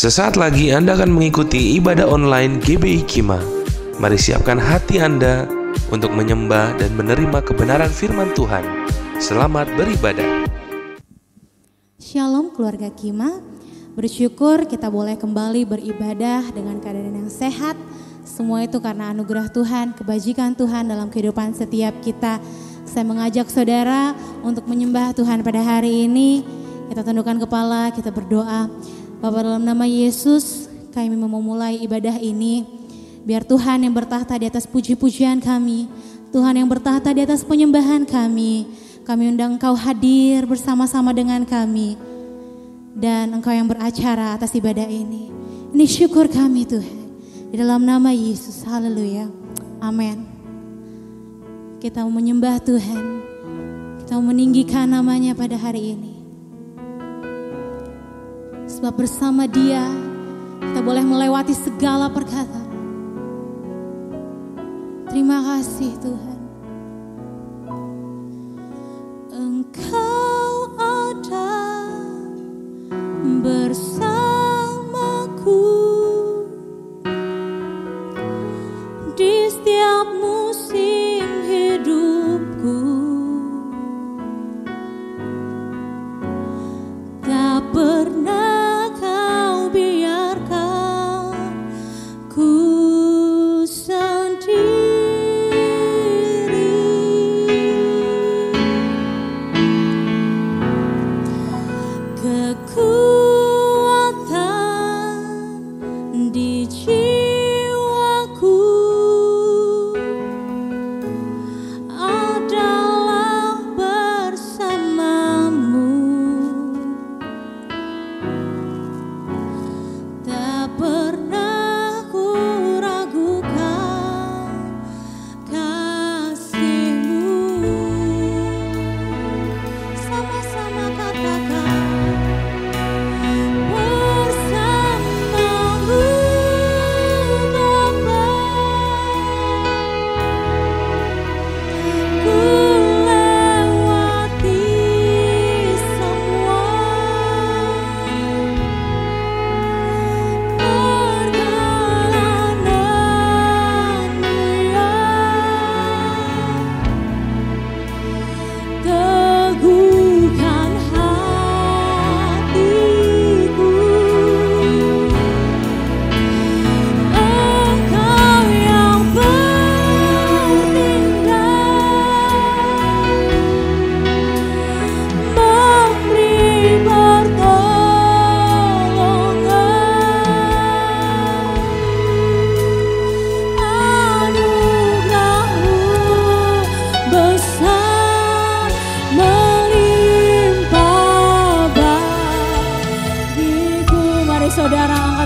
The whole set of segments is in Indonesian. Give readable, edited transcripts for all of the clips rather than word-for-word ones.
Sesaat lagi Anda akan mengikuti ibadah online GBI Kima. Mari siapkan hati Anda untuk menyembah dan menerima kebenaran firman Tuhan. Selamat beribadah. Shalom keluarga Kima. Bersyukur kita boleh kembali beribadah dengan keadaan yang sehat. Semua itu karena anugerah Tuhan, kebajikan Tuhan dalam kehidupan setiap kita. Saya mengajak saudara untuk menyembah Tuhan pada hari ini. Kita tundukkan kepala, kita berdoa. Bapa, dalam nama Yesus, kami mau memulai ibadah ini. Biar Tuhan yang bertahta di atas puji-pujian kami, Tuhan yang bertahta di atas penyembahan kami. Kami undang Engkau hadir bersama-sama dengan kami. Dan Engkau yang beracara atas ibadah ini. Ini syukur kami Tuhan. Di dalam nama Yesus, haleluya. Amin. Kita mau menyembah Tuhan. Kita mau meninggikan namanya pada hari ini. Sebab bersama Dia kita boleh melewati segala perkataan. Terima kasih Tuhan. Engkau ada bersamaku di setiap musim hidupku. Tak pernah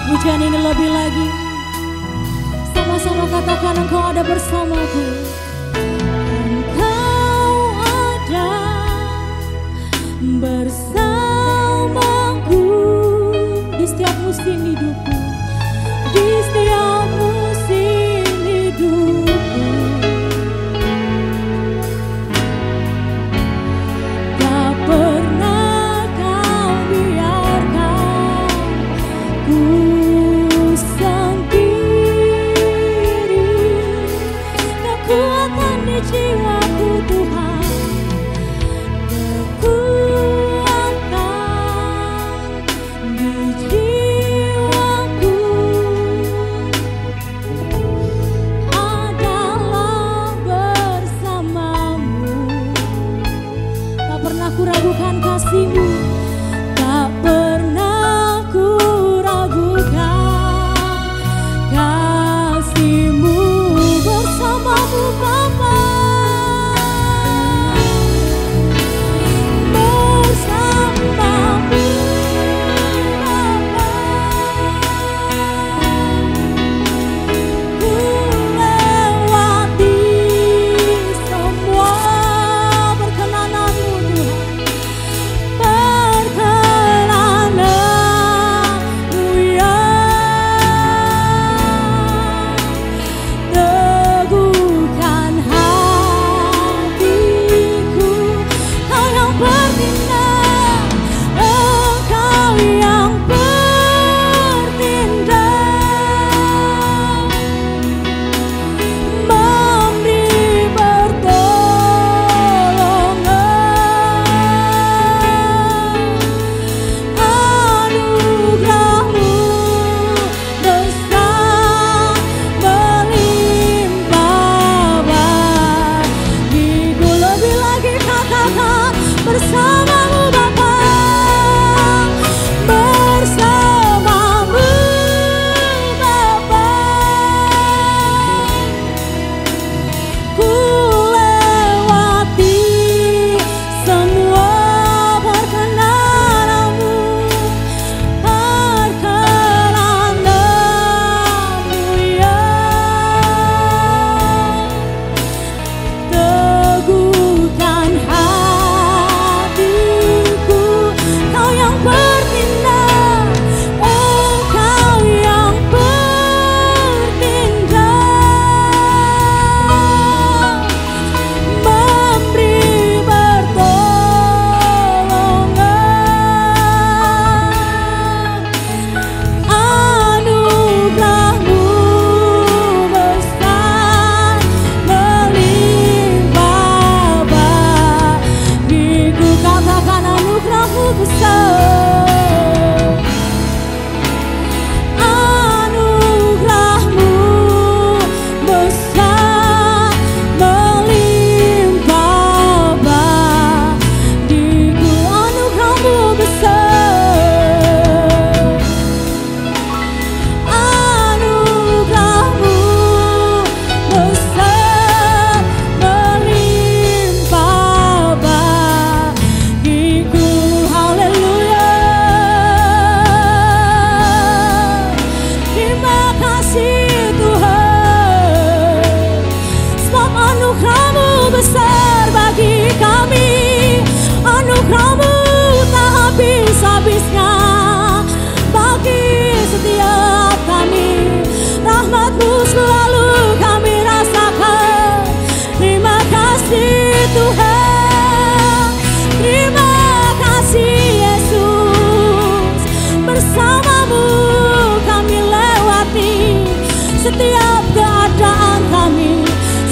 pujian ini lebih lagi. Sama-sama katakan Engkau ada bersamaku. Engkau ada bersamaku di setiap musim hidupku. Di setiap musim hidupku. Tak pernah Kau biarkan ku jiwaku Tuhan, kekuatan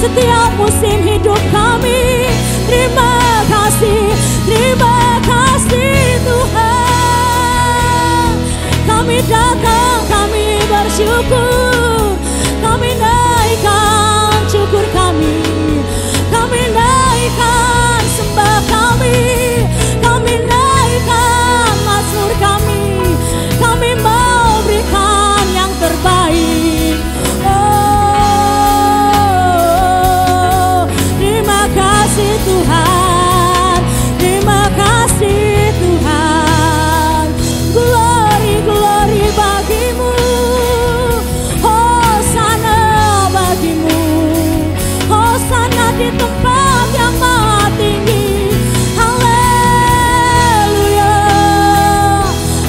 setiap musim hidup kami. Terima kasih Tuhan. Kami datang, kami bersyukur, kami naikkan syukur kami naikkan sembah kami naikkan mazmur kami mau berikan yang terbaik. Oh, terima kasih Tuhan, terima kasih Tuhan. Glory, glory bagimu, Hosana bagimu, Hosana di tempat yang maha tinggi. Haleluya,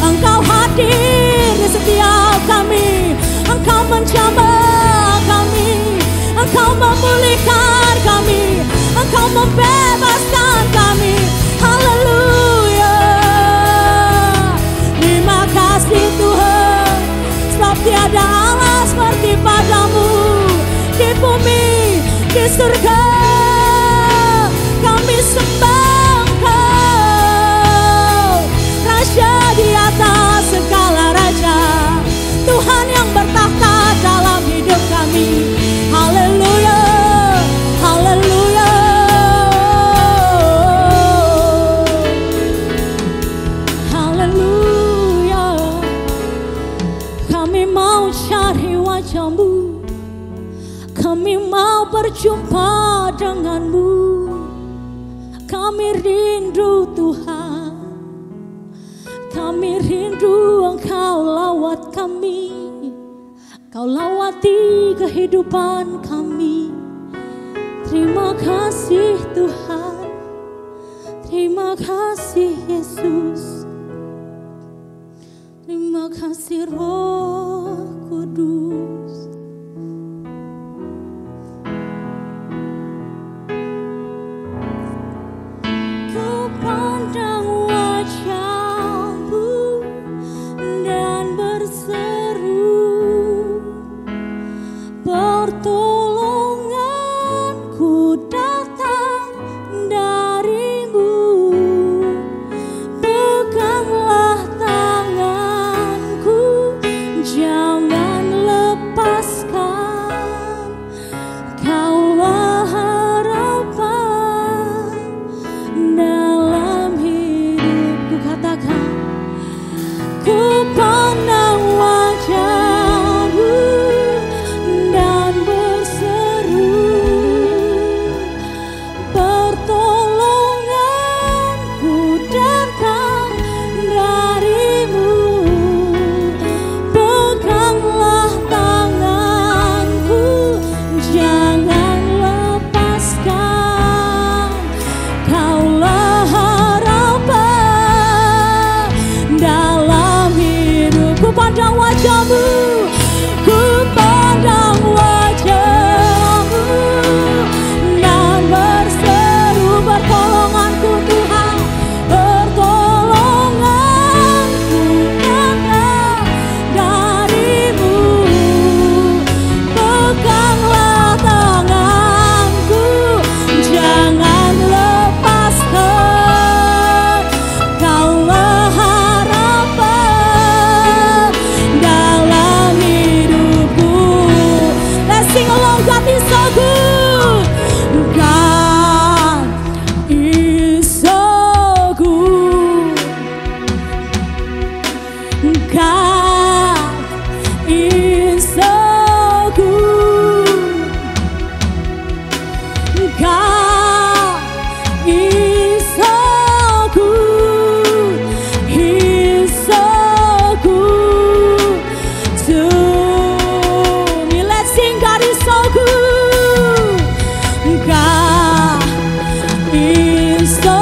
Engkau hadir di setiap kami, Engkau menjamah kami, Engkau memulihkan kami, Engkau membebaskan kami. Haleluya, terima kasih Tuhan, sebab tiada Allah seperti padamu di bumi, di surga. Kami sembah Engkau, Raja di atas segala raja, Tuhan yang bertahta dalam hidup kami. Haleluya, haleluya. Haleluya, kami mau cari wajah-Mu, kami mau berjumpa dengan-Mu. Kami rindu Tuhan, kami rindu Engkau lawat kami, Kau lawati kehidupan kami. Terima kasih Tuhan, terima kasih Yesus, terima kasih Roh Kudus. Ku pandang wajah-Mu dan berseru, pertolonganku datang dari-Mu. Peganglah tanganku, jangan lepaskan. Kaulah harapan dalam hidupku. Katakan, ku pandang wajah-Mu dan berseru, pertolonganku datang dari-Mu. Peganglah tanganku, jangan lepaskan. Kaulah harapan dalam hidupku. Pandang wajah-Mu, ku pandang wajah-Mu dan berseru, pertolonganku Tuhan, pertolonganku datang dari-Mu. Peganglah tanganku, jangan lepaskan. Kaulah harapan dalam hidupku. Let's sing along, God is so good. God is so good. God is so good. God is so good. He is so good to me. Let's sing, God is so good. God is so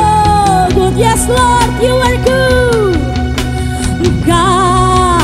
good. Yes, Lord, you are good. God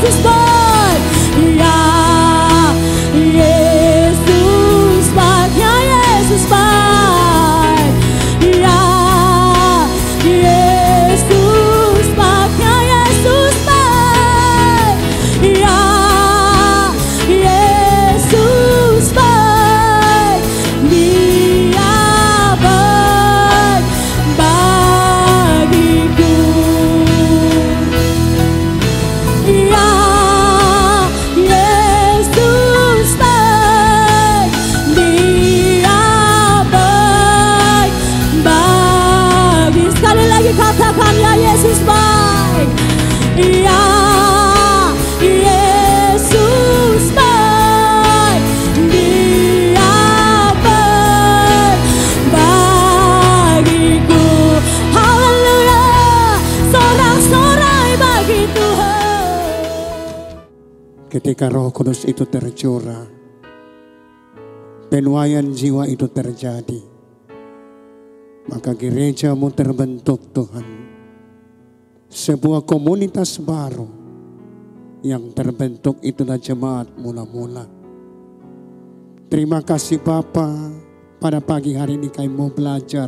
Yesus baik. Ya Yesus baik, ya Yesus baik. Ya Yesus baik, ya Yesus baik. Ya Yesus baik. Dia baik bagiku. Ya Yesus baik. Dia baik bagi. Sekali lagi katakan, ya Yesus baik. Ya Yesus baik. Dia baik bagiku. Haleluya. Sorak-sorai bagi Tuhan. Ketika Roh Kudus itu tercurah, penuaian jiwa itu terjadi, maka gerejamu terbentuk Tuhan. Sebuah komunitas baru yang terbentuk itulah jemaat mula-mula. Terima kasih Bapa, pada pagi hari ini kami mau belajar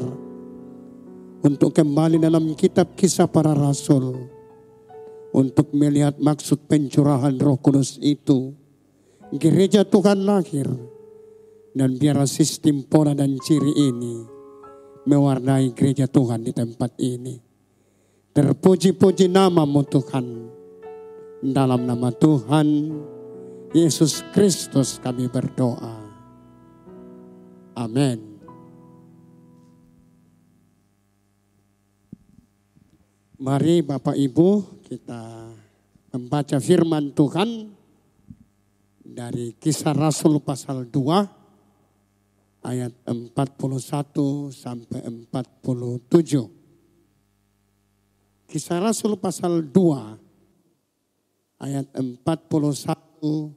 untuk kembali dalam kitab Kisah Para Rasul, untuk melihat maksud pencurahan Roh Kudus itu. Gereja Tuhan lahir, dan biarlah sistem, pola dan ciri ini mewarnai gereja Tuhan di tempat ini. Terpuji-puji nama-Mu Tuhan. Dalam nama Tuhan Yesus Kristus kami berdoa. Amin. Mari Bapak Ibu kita membaca firman Tuhan dari Kisah Rasul pasal 2 ayat 41 sampai 47. Kisah Rasul pasal 2 ayat 41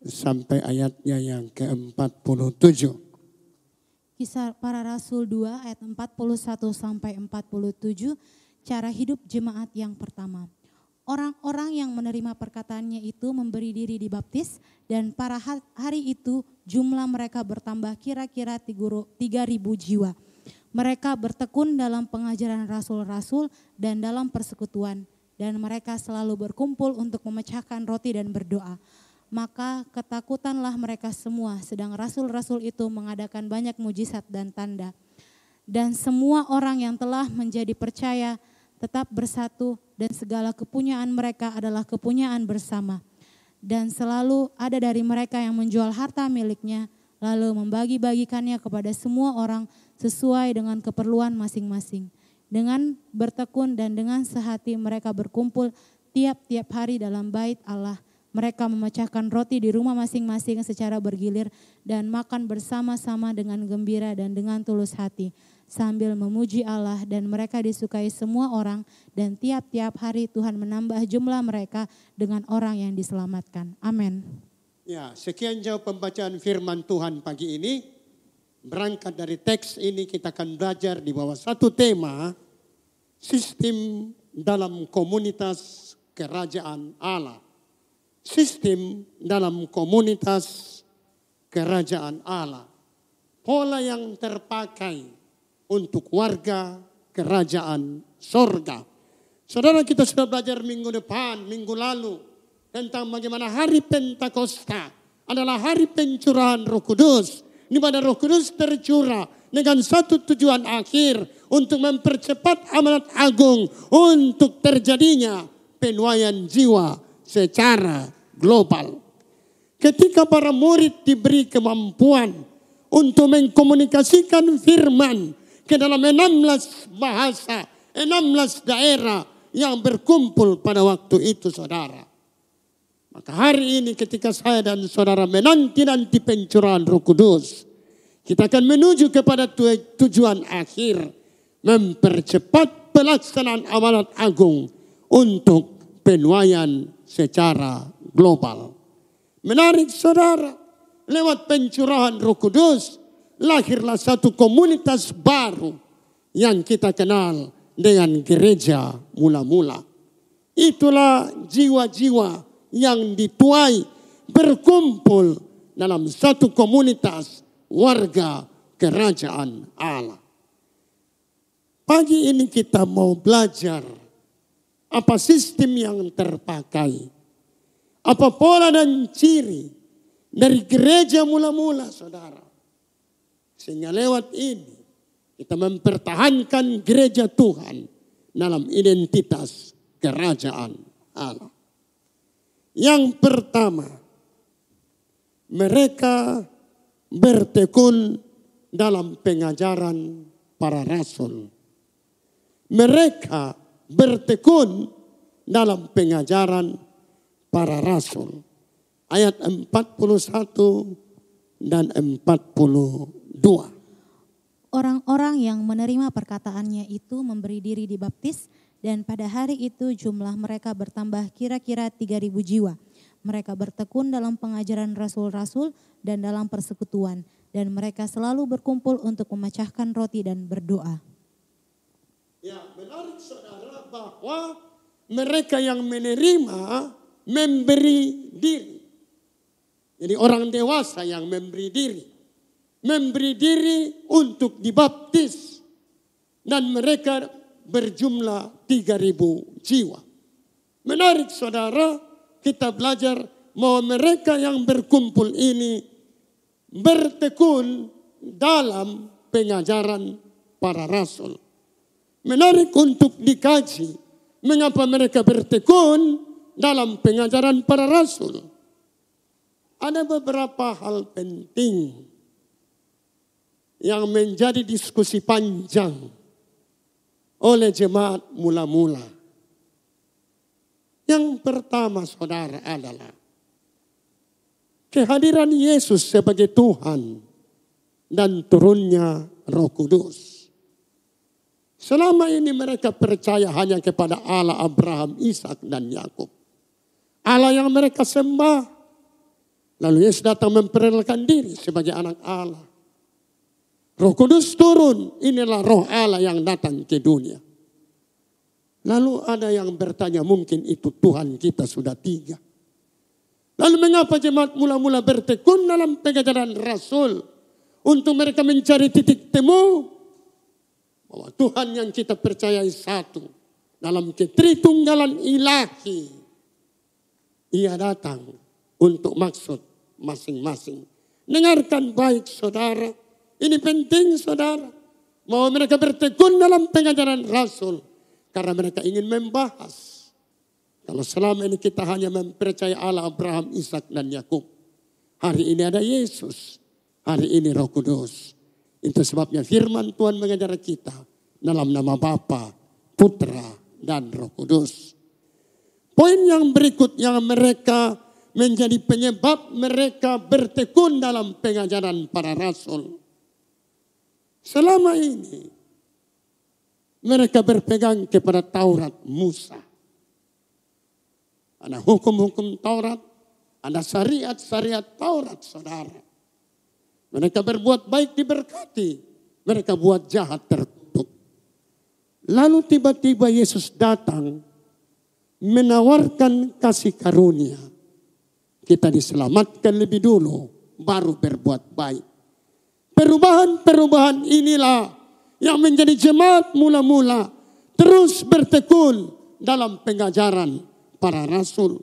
sampai ayatnya yang ke-47. Kisah Para Rasul 2 ayat 41 sampai 47, cara hidup jemaat yang pertama. Orang-orang yang menerima perkataannya itu memberi diri dibaptis, dan pada hari itu jumlah mereka bertambah kira-kira 3.000 jiwa. Mereka bertekun dalam pengajaran rasul-rasul dan dalam persekutuan, dan mereka selalu berkumpul untuk memecahkan roti dan berdoa. Maka ketakutanlah mereka semua, sedang rasul-rasul itu mengadakan banyak mujizat dan tanda. Dan semua orang yang telah menjadi percaya tetap bersatu, dan segala kepunyaan mereka adalah kepunyaan bersama. Dan selalu ada dari mereka yang menjual harta miliknya, lalu membagi-bagikannya kepada semua orang sesuai dengan keperluan masing-masing. Dengan bertekun dan dengan sehati mereka berkumpul tiap-tiap hari dalam bait Allah. Mereka memecahkan roti di rumah masing-masing secara bergilir dan makan bersama-sama dengan gembira dan dengan tulus hati, sambil memuji Allah, dan mereka disukai semua orang, dan tiap-tiap hari Tuhan menambah jumlah mereka dengan orang yang diselamatkan. Amin. Ya, sekian jauh pembacaan firman Tuhan pagi ini. Berangkat dari teks ini kita akan belajar di bawah satu tema, sistem dalam komunitas kerajaan Allah. Sistem dalam komunitas kerajaan Allah. Pola yang terpakai untuk warga kerajaan sorga. Saudara, kita sudah belajar minggu lalu tentang bagaimana hari Pentakosta adalah hari pencurahan Roh Kudus, di mana Roh Kudus tercurah dengan satu tujuan akhir, untuk mempercepat amanat agung untuk terjadinya penuaian jiwa secara global. Ketika para murid diberi kemampuan untuk mengkomunikasikan firman ke dalam 16 bahasa, 16 daerah yang berkumpul pada waktu itu, saudara. Maka hari ini ketika saya dan saudara menanti-nanti pencurahan Roh Kudus, kita akan menuju kepada tujuan akhir, mempercepat pelaksanaan amanat agung untuk penuaian secara global. Menarik saudara, lewat pencurahan Roh Kudus lahirlah satu komunitas baru yang kita kenal dengan gereja mula-mula. Itulah jiwa-jiwa yang dituai berkumpul dalam satu komunitas warga kerajaan Allah. Pagi ini kita mau belajar apa sistem yang terpakai, apa pola dan ciri dari gereja mula-mula, saudara. Sehingga lewat ini kita mempertahankan gereja Tuhan dalam identitas kerajaan Allah. Yang pertama, mereka bertekun dalam pengajaran para rasul. Mereka bertekun dalam pengajaran para rasul. Ayat 41 dan 42. Orang-orang yang menerima perkataannya itu memberi diri dibaptis, dan pada hari itu jumlah mereka bertambah kira-kira 3.000 jiwa. Mereka bertekun dalam pengajaran rasul-rasul dan dalam persekutuan, dan mereka selalu berkumpul untuk memecahkan roti dan berdoa. Ya, menarik saudara bahwa mereka yang menerima memberi diri. Jadi orang dewasa yang memberi diri. Memberi diri untuk dibaptis. Dan mereka berjumlah 3.000 jiwa. Menarik saudara, kita belajar bahwa mereka yang berkumpul ini bertekun dalam pengajaran para rasul. Menarik untuk dikaji mengapa mereka bertekun dalam pengajaran para rasul. Ada beberapa hal penting yang menjadi diskusi panjang oleh jemaat mula-mula. Yang pertama saudara adalah kehadiran Yesus sebagai Tuhan dan turunnya Roh Kudus. Selama ini mereka percaya hanya kepada Allah Abraham, Ishak dan Yakub. Allah yang mereka sembah. Lalu Yesus datang memperkenalkan diri sebagai anak Allah. Roh Kudus turun, inilah roh Allah yang datang ke dunia. Lalu ada yang bertanya, mungkin itu Tuhan kita sudah 3. Lalu mengapa jemaat mula-mula bertekun dalam pengajaran Rasul untuk mereka mencari titik temu bahwa Tuhan yang kita percayai satu dalam ketritunggalan ilahi. Ia datang untuk maksud masing-masing. Dengarkan baik saudara. Ini penting saudara. Bahwa mereka bertekun dalam pengajaran Rasul. Karena mereka ingin membahas. Kalau selama ini kita hanya mempercayai Allah Abraham, Ishak dan Yakub. Hari ini ada Yesus. Hari ini Roh Kudus. Itu sebabnya firman Tuhan mengajar kita dalam nama Bapa, Putra, dan Roh Kudus. Poin yang berikut yang mereka menjadi penyebab mereka bertekun dalam pengajaran para rasul. Selama ini mereka berpegang kepada Taurat Musa. Ada hukum-hukum Taurat, ada syariat-syariat Taurat saudara. Mereka berbuat baik diberkati, mereka buat jahat tertutup. Lalu tiba-tiba Yesus datang menawarkan kasih karunia. Kita diselamatkan lebih dulu, baru berbuat baik. Perubahan-perubahan inilah yang menjadi jemaat mula-mula terus bertekun dalam pengajaran para rasul.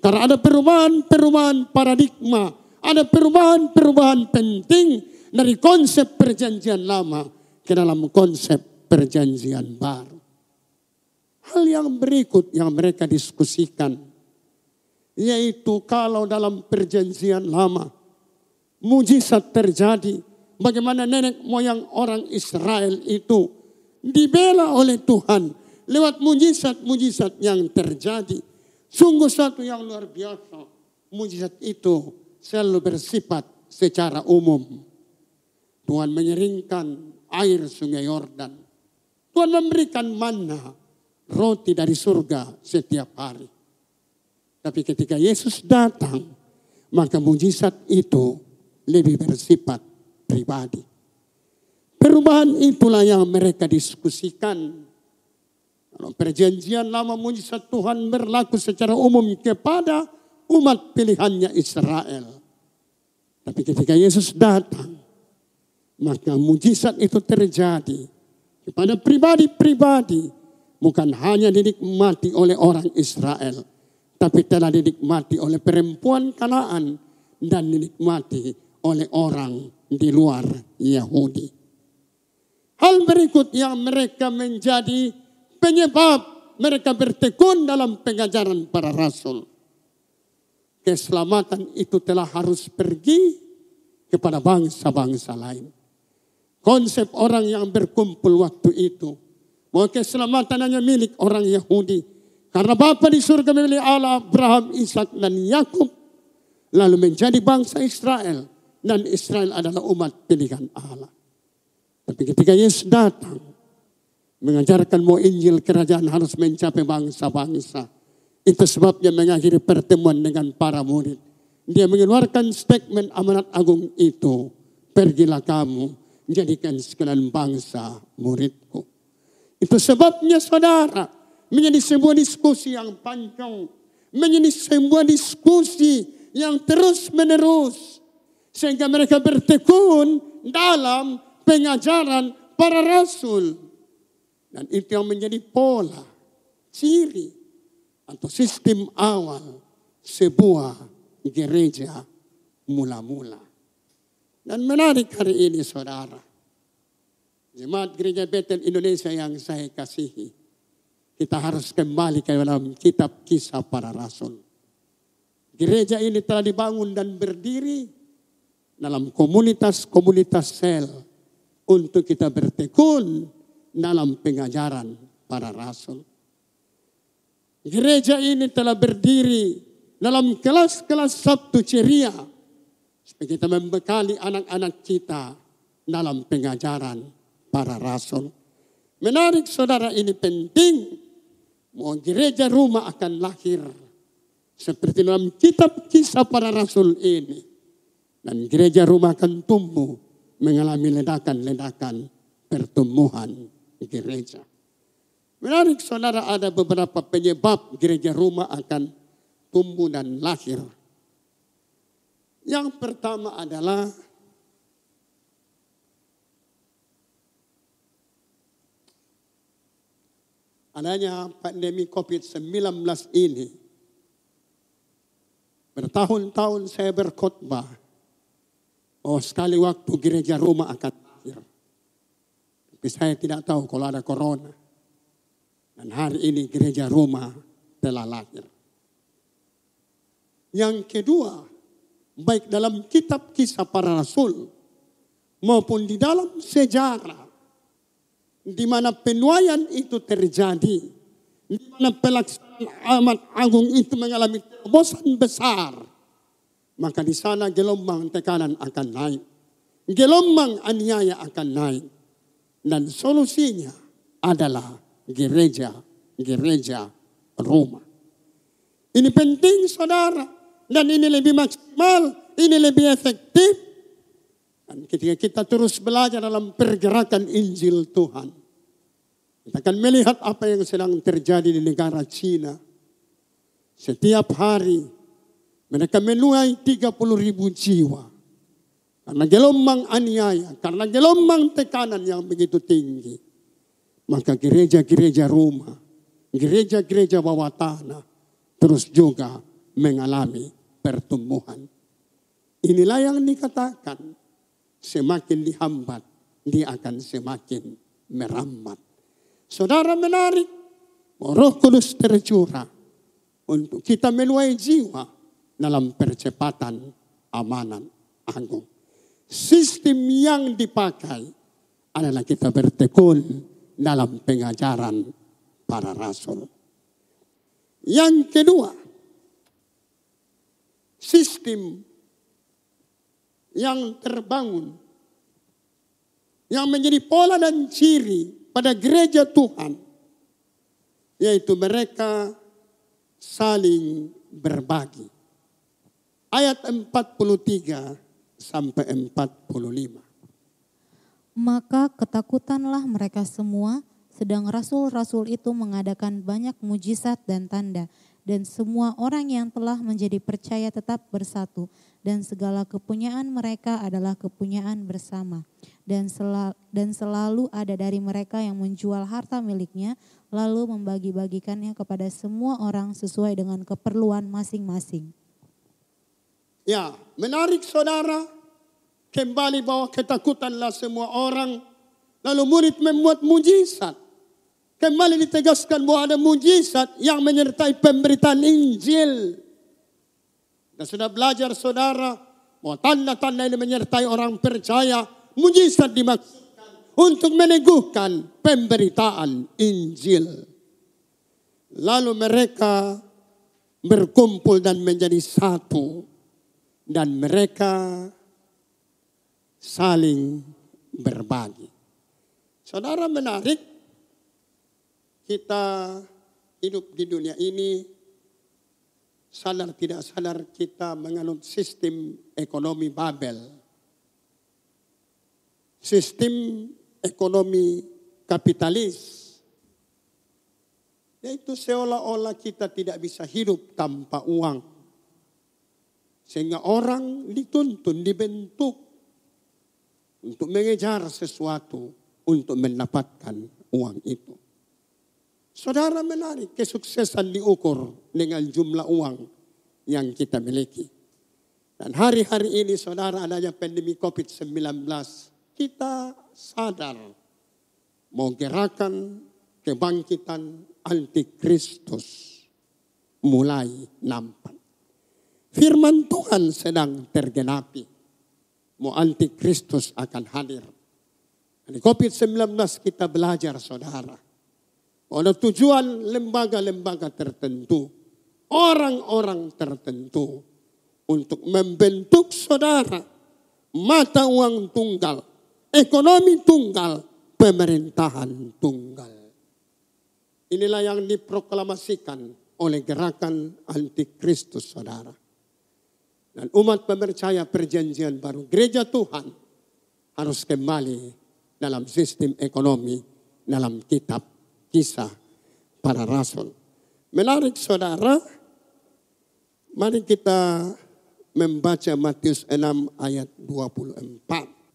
Karena ada perubahan-perubahan paradigma, ada perubahan-perubahan penting dari konsep perjanjian lama ke dalam konsep perjanjian baru. Hal yang berikut yang mereka diskusikan, yaitu kalau dalam perjanjian lama mujizat terjadi, bagaimana nenek moyang orang Israel itu dibela oleh Tuhan lewat mujizat-mujizat yang terjadi. Sungguh satu yang luar biasa. Mujizat itu selalu bersifat secara umum. Tuhan mengeringkan air sungai Yordan. Tuhan memberikan manna, roti dari surga setiap hari. Tapi ketika Yesus datang, maka mujizat itu lebih bersifat pribadi. Perubahan itulah yang mereka diskusikan. Kalau perjanjian lama mujizat Tuhan berlaku secara umum kepada umat pilihannya Israel. Tapi ketika Yesus datang, maka mujizat itu terjadi kepada pribadi-pribadi. Bukan hanya dinikmati oleh orang Israel, tapi telah dinikmati oleh perempuan Kanaan dan dinikmati oleh orang di luar Yahudi. Hal berikut yang mereka menjadi penyebab mereka bertekun dalam pengajaran para rasul. Keselamatan itu telah harus pergi kepada bangsa-bangsa lain. Konsep orang yang berkumpul waktu itu, bahwa keselamatan hanya milik orang Yahudi. Karena Bapa di surga memilih Allah, Abraham, Ishak dan Yakub. Lalu menjadi bangsa Israel. Dan Israel adalah umat pilihan Allah. Tapi ketika Yesus datang, mengajarkan bahwa Injil kerajaan harus mencapai bangsa-bangsa. Itu sebabnya mengakhiri pertemuan dengan para murid. Dia mengeluarkan statement amanat agung itu. Pergilah kamu, jadikan sekalian bangsa muridku. Itu sebabnya saudara, menjadi sebuah diskusi yang panjang. Menjadi sebuah diskusi yang terus menerus. Sehingga mereka bertekun dalam pengajaran para rasul. Dan itu yang menjadi pola, ciri, atau sistem awal sebuah gereja mula-mula. Dan menarik hari ini saudara. Jemaat Gereja Betel Indonesia yang saya kasihi. Kita harus kembali ke dalam kitab Kisah Para Rasul. Gereja ini telah dibangun dan berdiri dalam komunitas-komunitas sel untuk kita bertekun dalam pengajaran para rasul. Gereja ini telah berdiri dalam kelas-kelas Sabtu ceria supaya kita membekali anak-anak kita dalam pengajaran para rasul. Menarik saudara, ini penting. Mau gereja rumah akan lahir seperti dalam kitab Kisah Para Rasul ini. Dan gereja rumah akan tumbuh mengalami ledakan-ledakan pertumbuhan gereja. Menarik saudara, ada beberapa penyebab gereja rumah akan tumbuh dan lahir. Yang pertama adalah adanya pandemi COVID-19 ini. Bertahun-tahun saya berkhotbah, oh sekali waktu gereja rumah akan lahir. Tapi saya tidak tahu kalau ada corona. Dan hari ini gereja rumah telah lahir. Yang kedua, baik dalam kitab Kisah Para Rasul maupun di dalam sejarah, di mana penuaian itu terjadi, di mana pelaksanaan amanat agung itu mengalami terobosan besar, maka di sana gelombang tekanan akan naik, gelombang aniaya akan naik, dan solusinya adalah gereja rumah. Ini penting saudara, dan ini lebih maksimal, ini lebih efektif. Dan ketika kita terus belajar dalam pergerakan Injil Tuhan, kita akan melihat apa yang sedang terjadi di negara Cina. Setiap hari mereka menuai 30.000 jiwa. Karena gelombang aniaya, karena gelombang tekanan yang begitu tinggi. Maka gereja-gereja rumah, gereja-gereja bawah tanah terus juga mengalami pertumbuhan. Inilah yang dikatakan, semakin dihambat, dia akan semakin merambat. Saudara, menarik, Roh Kudus tercurah untuk kita menuai jiwa dalam percepatan amanat agung. Sistem yang dipakai adalah kita bertekun dalam pengajaran para rasul. Yang kedua, sistem yang terbangun, yang menjadi pola dan ciri pada gereja Tuhan, yaitu mereka saling berbagi. Ayat 43 sampai 45. Maka ketakutanlah mereka semua, Sedang rasul-rasul itu mengadakan banyak mujizat dan tanda, dan semua orang yang telah menjadi percaya tetap bersatu, dan segala kepunyaan mereka adalah kepunyaan bersama. Dan selalu ada dari mereka yang menjual harta miliknya, lalu membagi-bagikannya kepada semua orang sesuai dengan keperluan masing-masing. Ya, menarik saudara, kembali bahwa ketakutanlah semua orang, lalu murid membuat mujizat. Kembali ditegaskan bahwa ada mujizat yang menyertai pemberitaan Injil. Dan sudah belajar saudara, bahwa tanda-tanda ini menyertai orang percaya, mujizat dimaksudkan untuk meneguhkan pemberitaan Injil. Lalu mereka berkumpul dan menjadi satu. Dan mereka saling berbagi. Saudara, menarik, kita hidup di dunia ini, sadar tidak sadar kita menganut sistem ekonomi Babel. Sistem ekonomi kapitalis. Yaitu seolah-olah kita tidak bisa hidup tanpa uang. Sehingga orang dituntun, dibentuk untuk mengejar sesuatu untuk mendapatkan uang itu. Saudara, menarik, kesuksesan diukur dengan jumlah uang yang kita miliki. Dan hari-hari ini saudara, adanya pandemi COVID-19, kita sadar mau gerakan kebangkitan antikristus mulai nampak. Firman Tuhan sedang tergenapi. Mau antikristus akan hadir. Di COVID-19 kita belajar saudara. Ada tujuan lembaga-lembaga tertentu. Orang-orang tertentu. Untuk membentuk saudara. Mata uang tunggal. Ekonomi tunggal. Pemerintahan tunggal. Inilah yang diproklamasikan oleh gerakan antikristus saudara. Dan umat percaya perjanjian baru. Gereja Tuhan harus kembali dalam sistem ekonomi. Dalam kitab Kisah Para Rasul. Menarik saudara. Mari kita membaca Matius 6 ayat 24.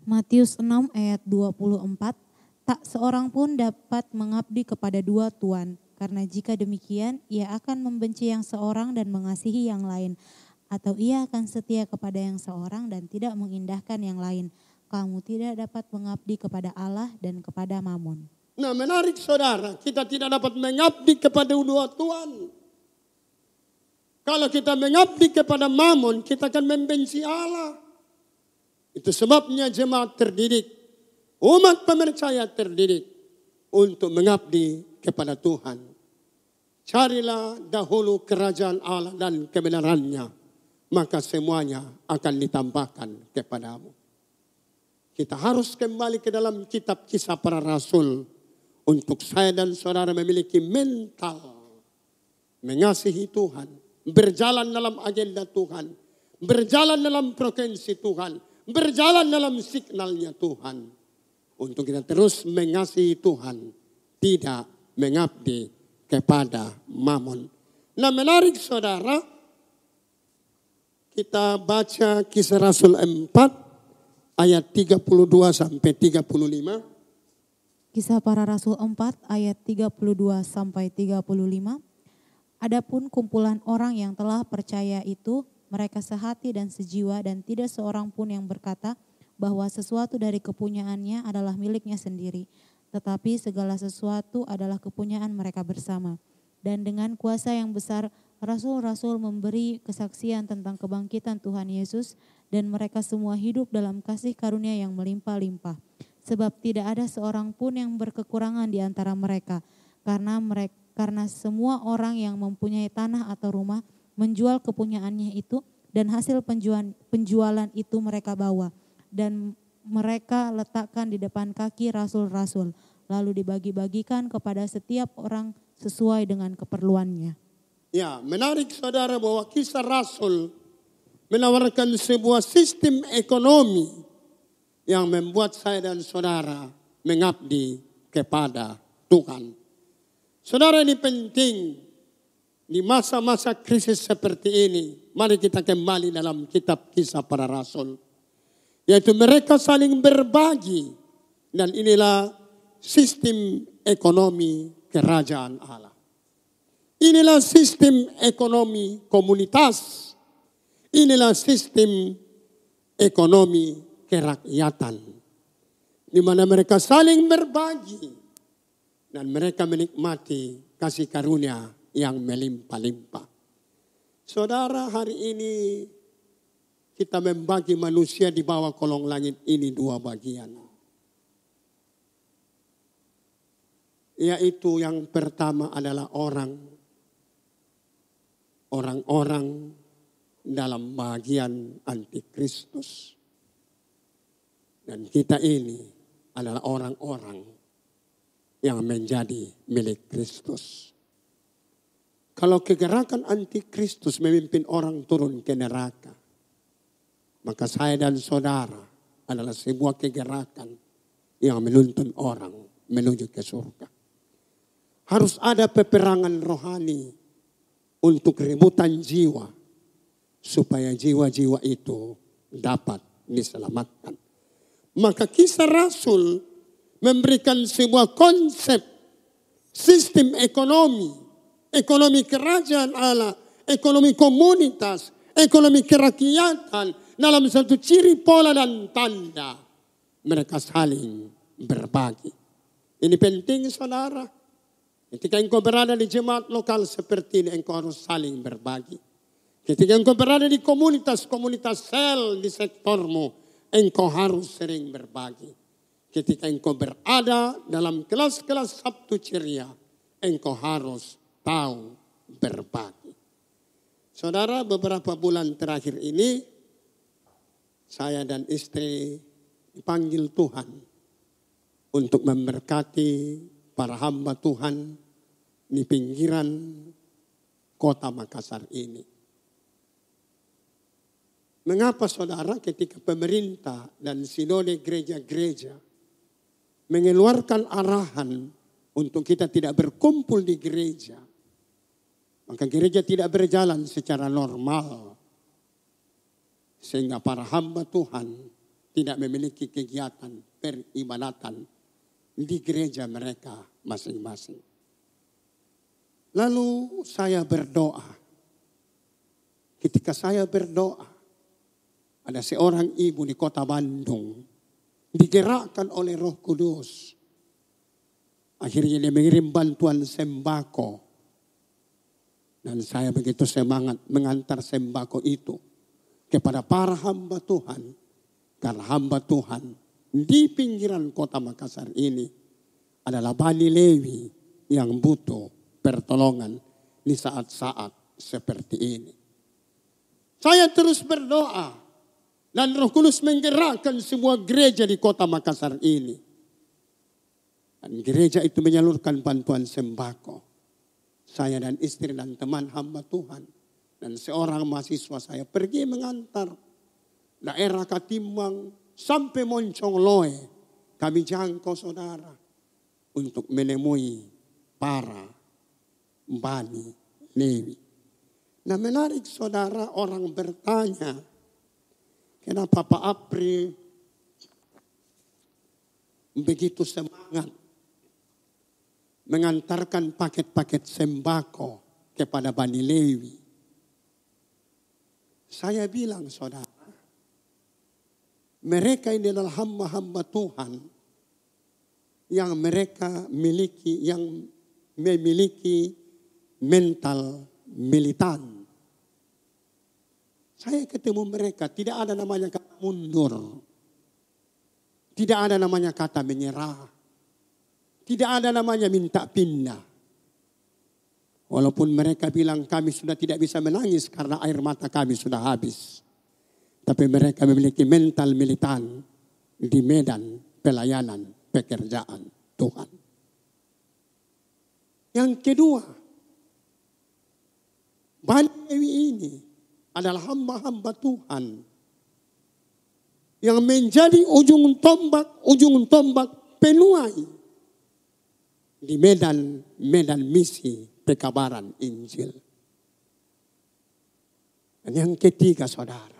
Matius 6 ayat 24. Tak seorang pun dapat mengabdi kepada dua tuan. Karena jika demikian ia akan membenci yang seorang dan mengasihi yang lain. Atau ia akan setia kepada yang seorang dan tidak mengindahkan yang lain. Kamu tidak dapat mengabdi kepada Allah dan kepada Mammon. Nah, menarik saudara, kita tidak dapat mengabdi kepada dua tuan. Kalau kita mengabdi kepada Mammon, kita akan membenci Allah. Itu sebabnya jemaat terdidik, umat percaya terdidik untuk mengabdi kepada Tuhan. Carilah dahulu kerajaan Allah dan kebenarannya, maka semuanya akan ditambahkan kepadamu. Kita harus kembali ke dalam kitab Kisah Para Rasul. Untuk saya dan saudara memiliki mental mengasihi Tuhan, berjalan dalam agenda Tuhan, berjalan dalam frekuensi Tuhan, berjalan dalam signalnya Tuhan. Untuk kita terus mengasihi Tuhan, tidak mengabdi kepada Mammon. Nah, menarik saudara, kita baca Kisah Rasul 4 ayat 32 sampai 35. Kisah Para Rasul 4 ayat 32 sampai 35. Adapun kumpulan orang yang telah percaya itu, mereka sehati dan sejiwa dan tidak seorang pun yang berkata bahwa sesuatu dari kepunyaannya adalah miliknya sendiri. Tetapi segala sesuatu adalah kepunyaan mereka bersama. Dan dengan kuasa yang besar, rasul-rasul memberi kesaksian tentang kebangkitan Tuhan Yesus dan mereka semua hidup dalam kasih karunia yang melimpah-limpah. Sebab tidak ada seorang pun yang berkekurangan di antara mereka. Karena semua orang yang mempunyai tanah atau rumah menjual kepunyaannya itu dan hasil penjualan itu mereka bawa. Dan mereka letakkan di depan kaki rasul-rasul. Lalu dibagi-bagikan kepada setiap orang sesuai dengan keperluannya. Ya, menarik saudara bahwa Kisah Rasul menawarkan sebuah sistem ekonomi yang membuat saya dan saudara mengabdi kepada Tuhan. Saudara, ini penting di masa-masa krisis seperti ini. Mari kita kembali dalam kitab Kisah Para Rasul. Yaitu mereka saling berbagi. Dan inilah sistem ekonomi kerajaan Allah. Inilah sistem ekonomi komunitas. Inilah sistem ekonomi kerakyatan. Di mana mereka saling berbagi. Dan mereka menikmati kasih karunia yang melimpah-limpah. Saudara, hari ini kita membagi manusia di bawah kolong langit ini dua bagian. Yaitu yang pertama adalah orang-orang dalam bagian antikristus. Dan kita ini adalah orang-orang yang menjadi milik Kristus. Kalau kegerakan antikristus memimpin orang turun ke neraka, maka saya dan saudara adalah sebuah kegerakan yang menuntun orang menuju ke surga. Harus ada peperangan rohani untuk rebutan jiwa, supaya jiwa-jiwa itu dapat diselamatkan. Maka Kisah Rasul memberikan sebuah konsep sistem ekonomi kerajaan Allah, ekonomi komunitas, ekonomi kerakyatan dalam satu ciri pola dan tanda. Mereka saling berbagi. Ini penting, saudara. Ketika engkau berada di jemaat lokal seperti ini, engkau harus saling berbagi. Ketika engkau berada di komunitas sel di sektormu, engkau harus sering berbagi. Ketika engkau berada dalam kelas-kelas Sabtu ceria, engkau harus tahu berbagi. Saudara, beberapa bulan terakhir ini, saya dan istri dipanggil Tuhan untuk memberkati para hamba Tuhan di pinggiran kota Makassar ini. Mengapa, saudara, ketika pemerintah dan sinode gereja-gereja mengeluarkan arahan untuk kita tidak berkumpul di gereja, maka gereja tidak berjalan secara normal. Sehingga para hamba Tuhan tidak memiliki kegiatan peribadatan di gereja mereka masing-masing. Lalu saya berdoa. Ketika saya berdoa, ada seorang ibu di kota Bandung digerakkan oleh Roh Kudus. Akhirnya dia mengirim bantuan sembako. Dan saya begitu semangat mengantar sembako itu kepada para hamba Tuhan. Karena hamba Tuhan di pinggiran kota Makassar ini adalah Bani Lewi yang butuh pertolongan di saat-saat seperti ini. Saya terus berdoa. Dan Roh Kudus menggerakkan sebuah gereja di kota Makassar ini. Dan gereja itu menyalurkan bantuan sembako. Saya dan istri dan teman hamba Tuhan. Dan seorang mahasiswa saya pergi mengantar daerah Katimbang sampai Moncong Loe. Kami jangkau, saudara, untuk menemui para Bani Lewi. Nah, menarik, saudara, orang bertanya, kenapa Pak April begitu semangat mengantarkan paket-paket sembako kepada Bani Lewi? Saya bilang, saudara, mereka ini adalah hamba-hamba Tuhan yang mereka memiliki mental militan. Saya ketemu mereka, tidak ada namanya kata mundur. Tidak ada namanya kata menyerah. Tidak ada namanya minta pindah. Walaupun mereka bilang kami sudah tidak bisa menangis karena air mata kami sudah habis. Tapi mereka memiliki mental militan di medan pelayanan pekerjaan Tuhan. Yang kedua, Bani Lewi ini adalah hamba-hamba Tuhan yang menjadi ujung tombak penuai di medan misi pekabaran Injil. Dan yang ketiga saudara,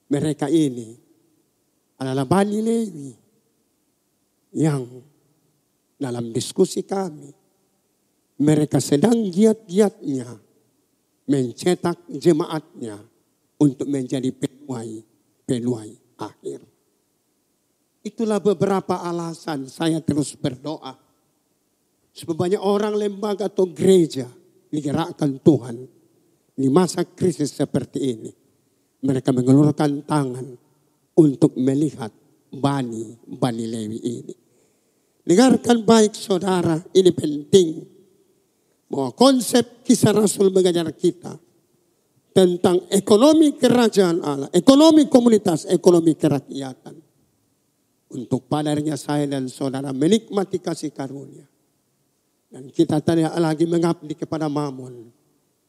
mereka ini adalah Bani Lewi yang dalam diskusi kami, mereka sedang giat-giatnya mencetak jemaatnya untuk menjadi penuai akhir. Itulah beberapa alasan saya terus berdoa. Sebab banyak orang, lembaga atau gereja digerakkan Tuhan di masa krisis seperti ini. Mereka mengulurkan tangan untuk melihat Bani Lewi ini. Dengarkan baik saudara, ini penting. Bahwa konsep Kisah Rasul mengajar kita tentang ekonomi kerajaan Allah, ekonomi komunitas, ekonomi kerakyatan. Untuk padarnya saya dan saudara menikmati kasih karunia. Dan kita tidak lagi mengabdi kepada Mammon,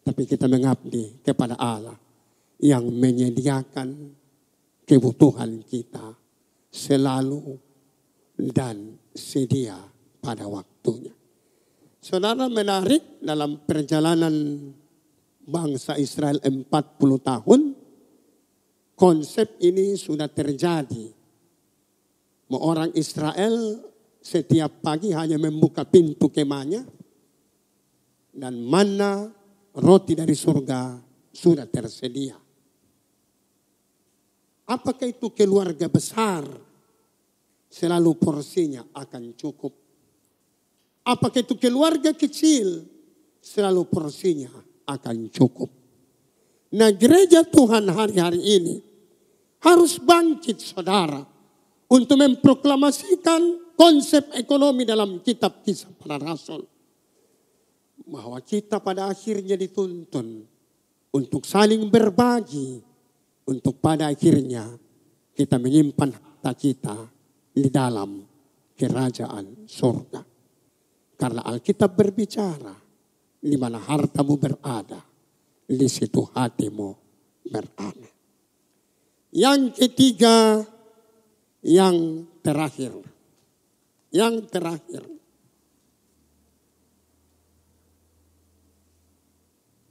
tapi kita mengabdi kepada Allah yang menyediakan kebutuhan kita selalu dan sedia pada waktunya. Saudara, menarik dalam perjalanan bangsa Israel 40 tahun, konsep ini sudah terjadi. Orang Israel setiap pagi hanya membuka pintu kemahnya dan manna, roti dari surga sudah tersedia. Apakah itu keluarga besar? Selalu porsinya akan cukup. Apakah itu keluarga kecil? Selalu porsinya akan cukup. Nah, gereja Tuhan hari-hari ini harus bangkit saudara untuk memproklamasikan konsep ekonomi dalam kitab Kisah Para Rasul. Bahwa kita pada akhirnya dituntun untuk saling berbagi. Untuk pada akhirnya kita menyimpan harta kita di dalam kerajaan surga. Karena Alkitab berbicara, di mana hartamu berada, di situ hatimu berada. Yang ketiga, yang terakhir.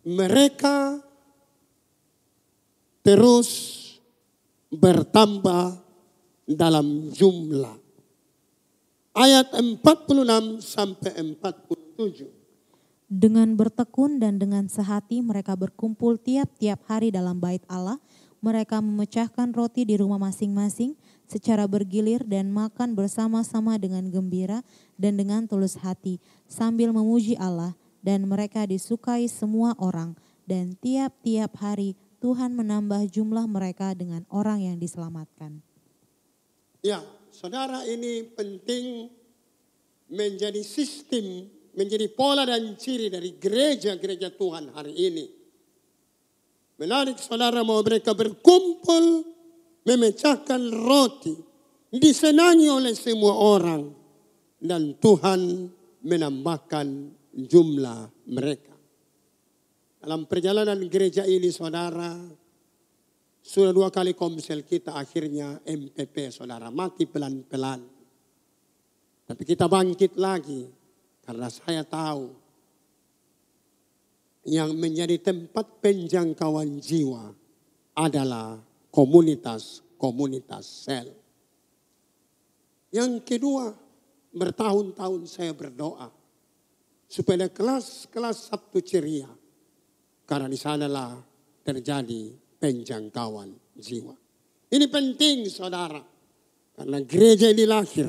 Mereka terus bertambah dalam jumlah. Ayat 46 sampai 47. Dengan bertekun dan dengan sehati mereka berkumpul tiap-tiap hari dalam bait Allah. Mereka memecahkan roti di rumah masing-masing secara bergilir dan makan bersama-sama dengan gembira dan dengan tulus hati sambil memuji Allah, dan mereka disukai semua orang, dan tiap-tiap hari Tuhan menambah jumlah mereka dengan orang yang diselamatkan. Ya, saudara, ini penting menjadi sistem, menjadi pola dan ciri dari gereja-gereja Tuhan hari ini. Menarik saudara, mau mereka berkumpul memecahkan roti, disenangi oleh semua orang, dan Tuhan menambahkan jumlah mereka. Dalam perjalanan gereja ini saudara, sudah 2 kali komsel kita akhirnya MPP saudara, mati pelan-pelan. Tapi kita bangkit lagi karena saya tahu yang menjadi tempat penjangkauan jiwa adalah komunitas sel. Yang kedua, bertahun-tahun saya berdoa supaya kelas-kelas Sabtu ceria, karena di sanalah terjadi penjangkauan jiwa. Ini penting saudara, karena gereja ini lahir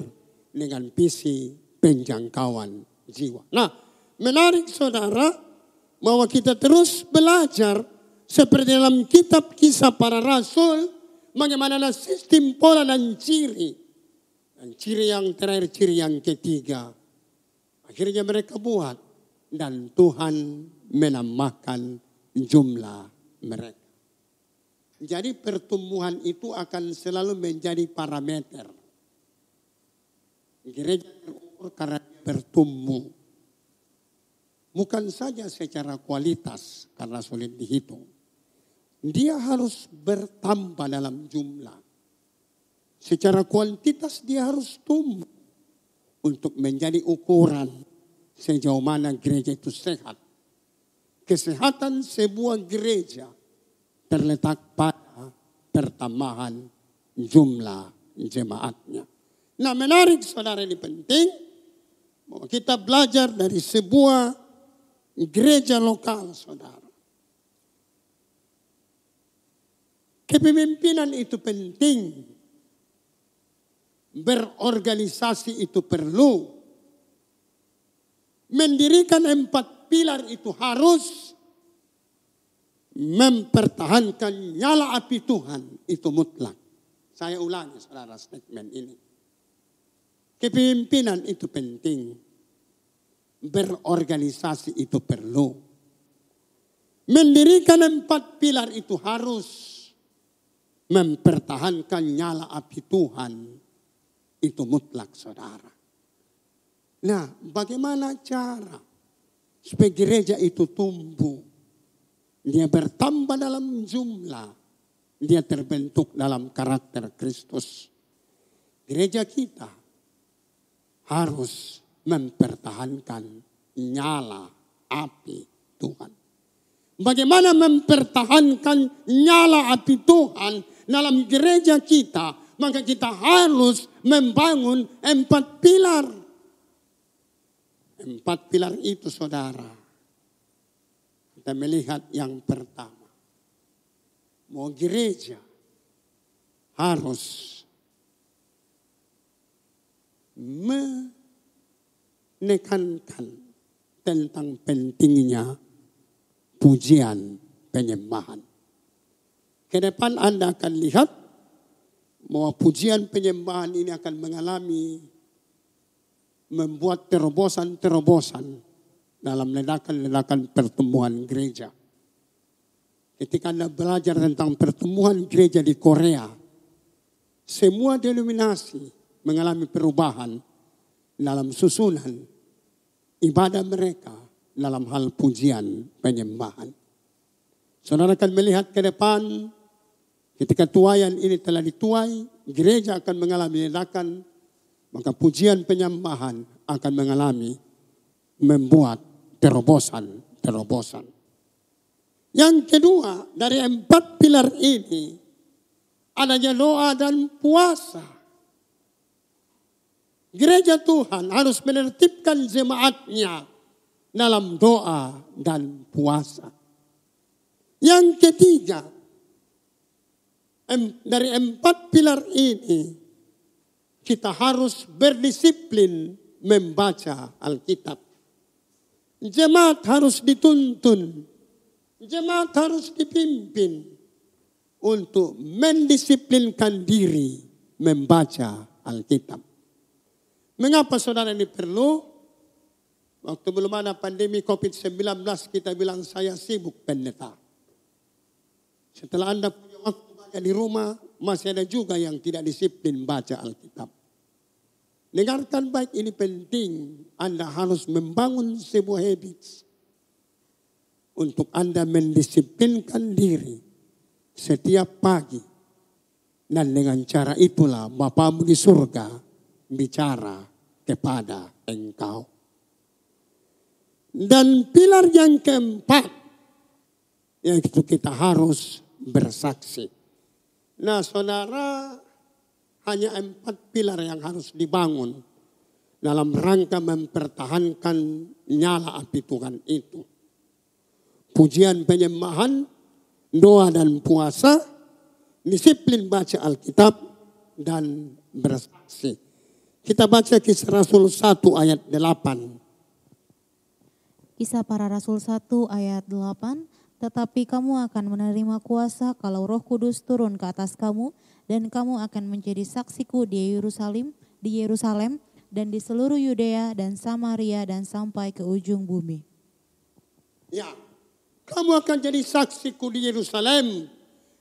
dengan visi penjangkauan jiwa. Nah, menarik saudara, bahwa kita terus belajar seperti dalam kitab Kisah Para Rasul, bagaimana sistem, pola dan ciri. Dan ciri yang terakhir, ciri yang ketiga, akhirnya mereka buat dan Tuhan menambahkan jumlah mereka. Jadi pertumbuhan itu akan selalu menjadi parameter. Gereja terukur karena bertumbuh. Bukan saja secara kualitas karena sulit dihitung. Dia harus bertambah dalam jumlah. Secara kuantitas dia harus tumbuh. untuk menjadi ukuran sejauh mana gereja itu sehat. Kesehatan sebuah gereja terletak pada pertambahan jumlah jemaatnya. Nah, menarik saudara, ini penting bahwa kita belajar dari sebuah gereja lokal saudara. Kepemimpinan itu penting. Berorganisasi itu perlu. Mendirikan 4 pilar itu harus. Mempertahankan nyala api Tuhan itu mutlak. Saya ulangi saudara statement ini. Kepemimpinan itu penting. Berorganisasi itu perlu. Mendirikan 4 pilar itu harus. Mempertahankan nyala api Tuhan itu mutlak saudara. Nah, bagaimana cara supaya gereja itu tumbuh? Dia bertambah dalam jumlah. Dia terbentuk dalam karakter Kristus. Gereja kita harus mempertahankan nyala api Tuhan. Bagaimana mempertahankan nyala api Tuhan dalam gereja kita? Maka kita harus membangun 4 pilar. 4 pilar itu saudara. Kita melihat yang pertama. Mau gereja harus menekankan tentang pentingnya pujian penyembahan. Ke depan Anda akan lihat bahwa pujian penyembahan ini akan membuat terobosan-terobosan dalam ledakan-ledakan pertemuan gereja. Ketika Anda belajar tentang pertemuan gereja di Korea, semua denominasi mengalami perubahan dalam susunan ibadah mereka dalam hal pujian penyembahan. Saudara akan melihat ke depan, ketika tuaian ini telah dituai, gereja akan mengalami ledakan, maka pujian penyembahan akan membuat terobosan. Yang kedua, dari 4 pilar ini, adanya doa dan puasa. Gereja Tuhan harus menertibkan jemaatnya dalam doa dan puasa. Yang ketiga, dari 4 pilar ini, kita harus berdisiplin membaca Alkitab. Jemaat harus dituntun, jemaat harus dipimpin untuk mendisiplinkan diri membaca Alkitab. Mengapa saudara ini perlu? Waktu belum ada pandemi COVID-19 kita bilang saya sibuk pendeta. Setelah Anda punya waktu banyak di rumah, masih ada juga yang tidak disiplin baca Alkitab. Dengarkan baik, ini penting. Anda harus membangun sebuah habits untuk Anda mendisiplinkan diri setiap pagi. Dan dengan cara itulah Bapamu di surga bicara kepada engkau. Dan pilar yang keempat, yaitu kita harus bersaksi. Nah saudara, hanya 4 pilar yang harus dibangun dalam rangka mempertahankan nyala api Tuhan itu. Pujian penyembahan, doa dan puasa, disiplin baca Alkitab, dan bersaksi. Kita baca Kisah Rasul 1 ayat 8. Kisah Para Rasul 1 ayat 8. Tetapi kamu akan menerima kuasa kalau Roh Kudus turun ke atas kamu, dan kamu akan menjadi saksiku di Yerusalem dan di seluruh Yudea dan Samaria dan sampai ke ujung bumi. Ya, kamu akan jadi saksiku di Yerusalem,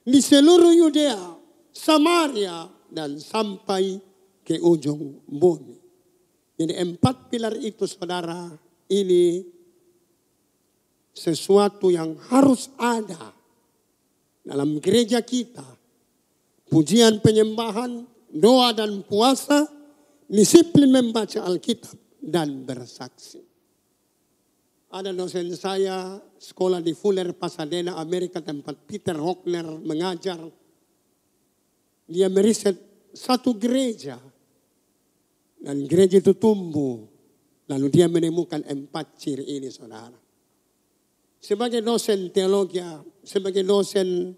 di seluruh Yudea, Samaria dan sampai ke ujung bumi. Jadi 4 pilar itu saudara, ini sesuatu yang harus ada dalam gereja kita. Pujian penyembahan, doa dan puasa, disiplin membaca Alkitab dan bersaksi. Ada dosen saya sekolah di Fuller, Pasadena, Amerika, tempat Peter Hockner mengajar. Dia meriset satu gereja. Dan gereja itu tumbuh. Lalu dia menemukan 4 ciri ini, saudara. Sebagai dosen teologi, sebagai dosen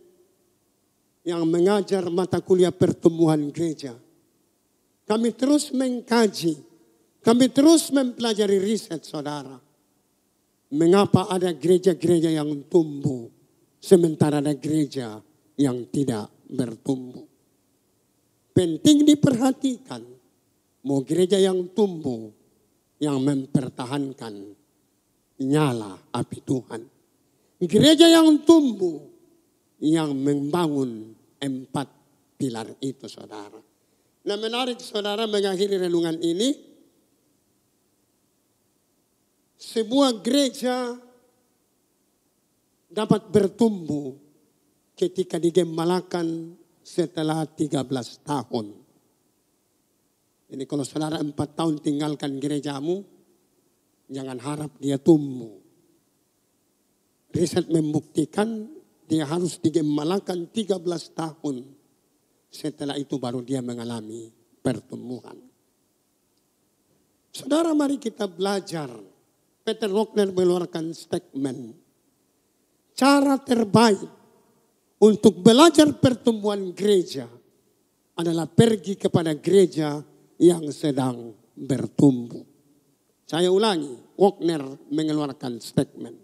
yang mengajar mata kuliah pertumbuhan gereja, kami terus mengkaji, kami terus mempelajari riset, saudara. Mengapa ada gereja-gereja yang tumbuh, sementara ada gereja yang tidak bertumbuh. Penting diperhatikan, mau gereja yang tumbuh, yang mempertahankan nyala api Tuhan. Gereja yang tumbuh, yang membangun 4 pilar itu, saudara. Nah, menarik saudara mengakhiri renungan ini. Sebuah gereja dapat bertumbuh ketika digembalakan setelah 13 tahun. Ini kalau saudara 4 tahun tinggalkan gerejamu, jangan harap dia tumbuh. Riset membuktikan dia harus digembalakan 13 tahun. Setelah itu baru dia mengalami pertumbuhan. Saudara, mari kita belajar. Peter Hockner mengeluarkan statement. Cara terbaik untuk belajar pertumbuhan gereja adalah pergi kepada gereja yang sedang bertumbuh. Saya ulangi, Hockner mengeluarkan statement.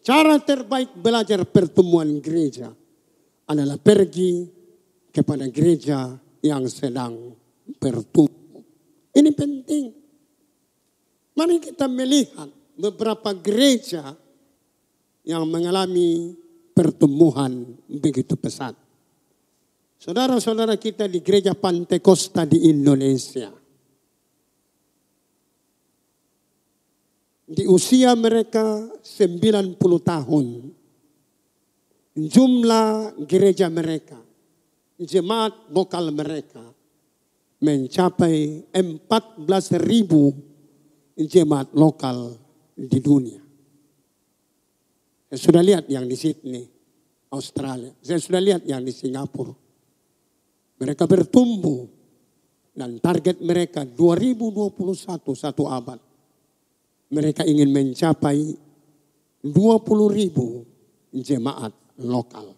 Cara terbaik belajar pertumbuhan gereja adalah pergi kepada gereja yang sedang bertumbuh. Ini penting. Mari kita melihat beberapa gereja yang mengalami pertumbuhan begitu pesat. Saudara-saudara kita di gereja Pantekosta di Indonesia. Di usia mereka 90 tahun. Jumlah gereja mereka, jemaat lokal mereka mencapai 14.000 jemaat lokal di dunia. Saya sudah lihat yang di Sydney, Australia. Saya sudah lihat yang di Singapura. Mereka bertumbuh dan target mereka 2021, 1 abad. Mereka ingin mencapai 20.000 jemaat lokal.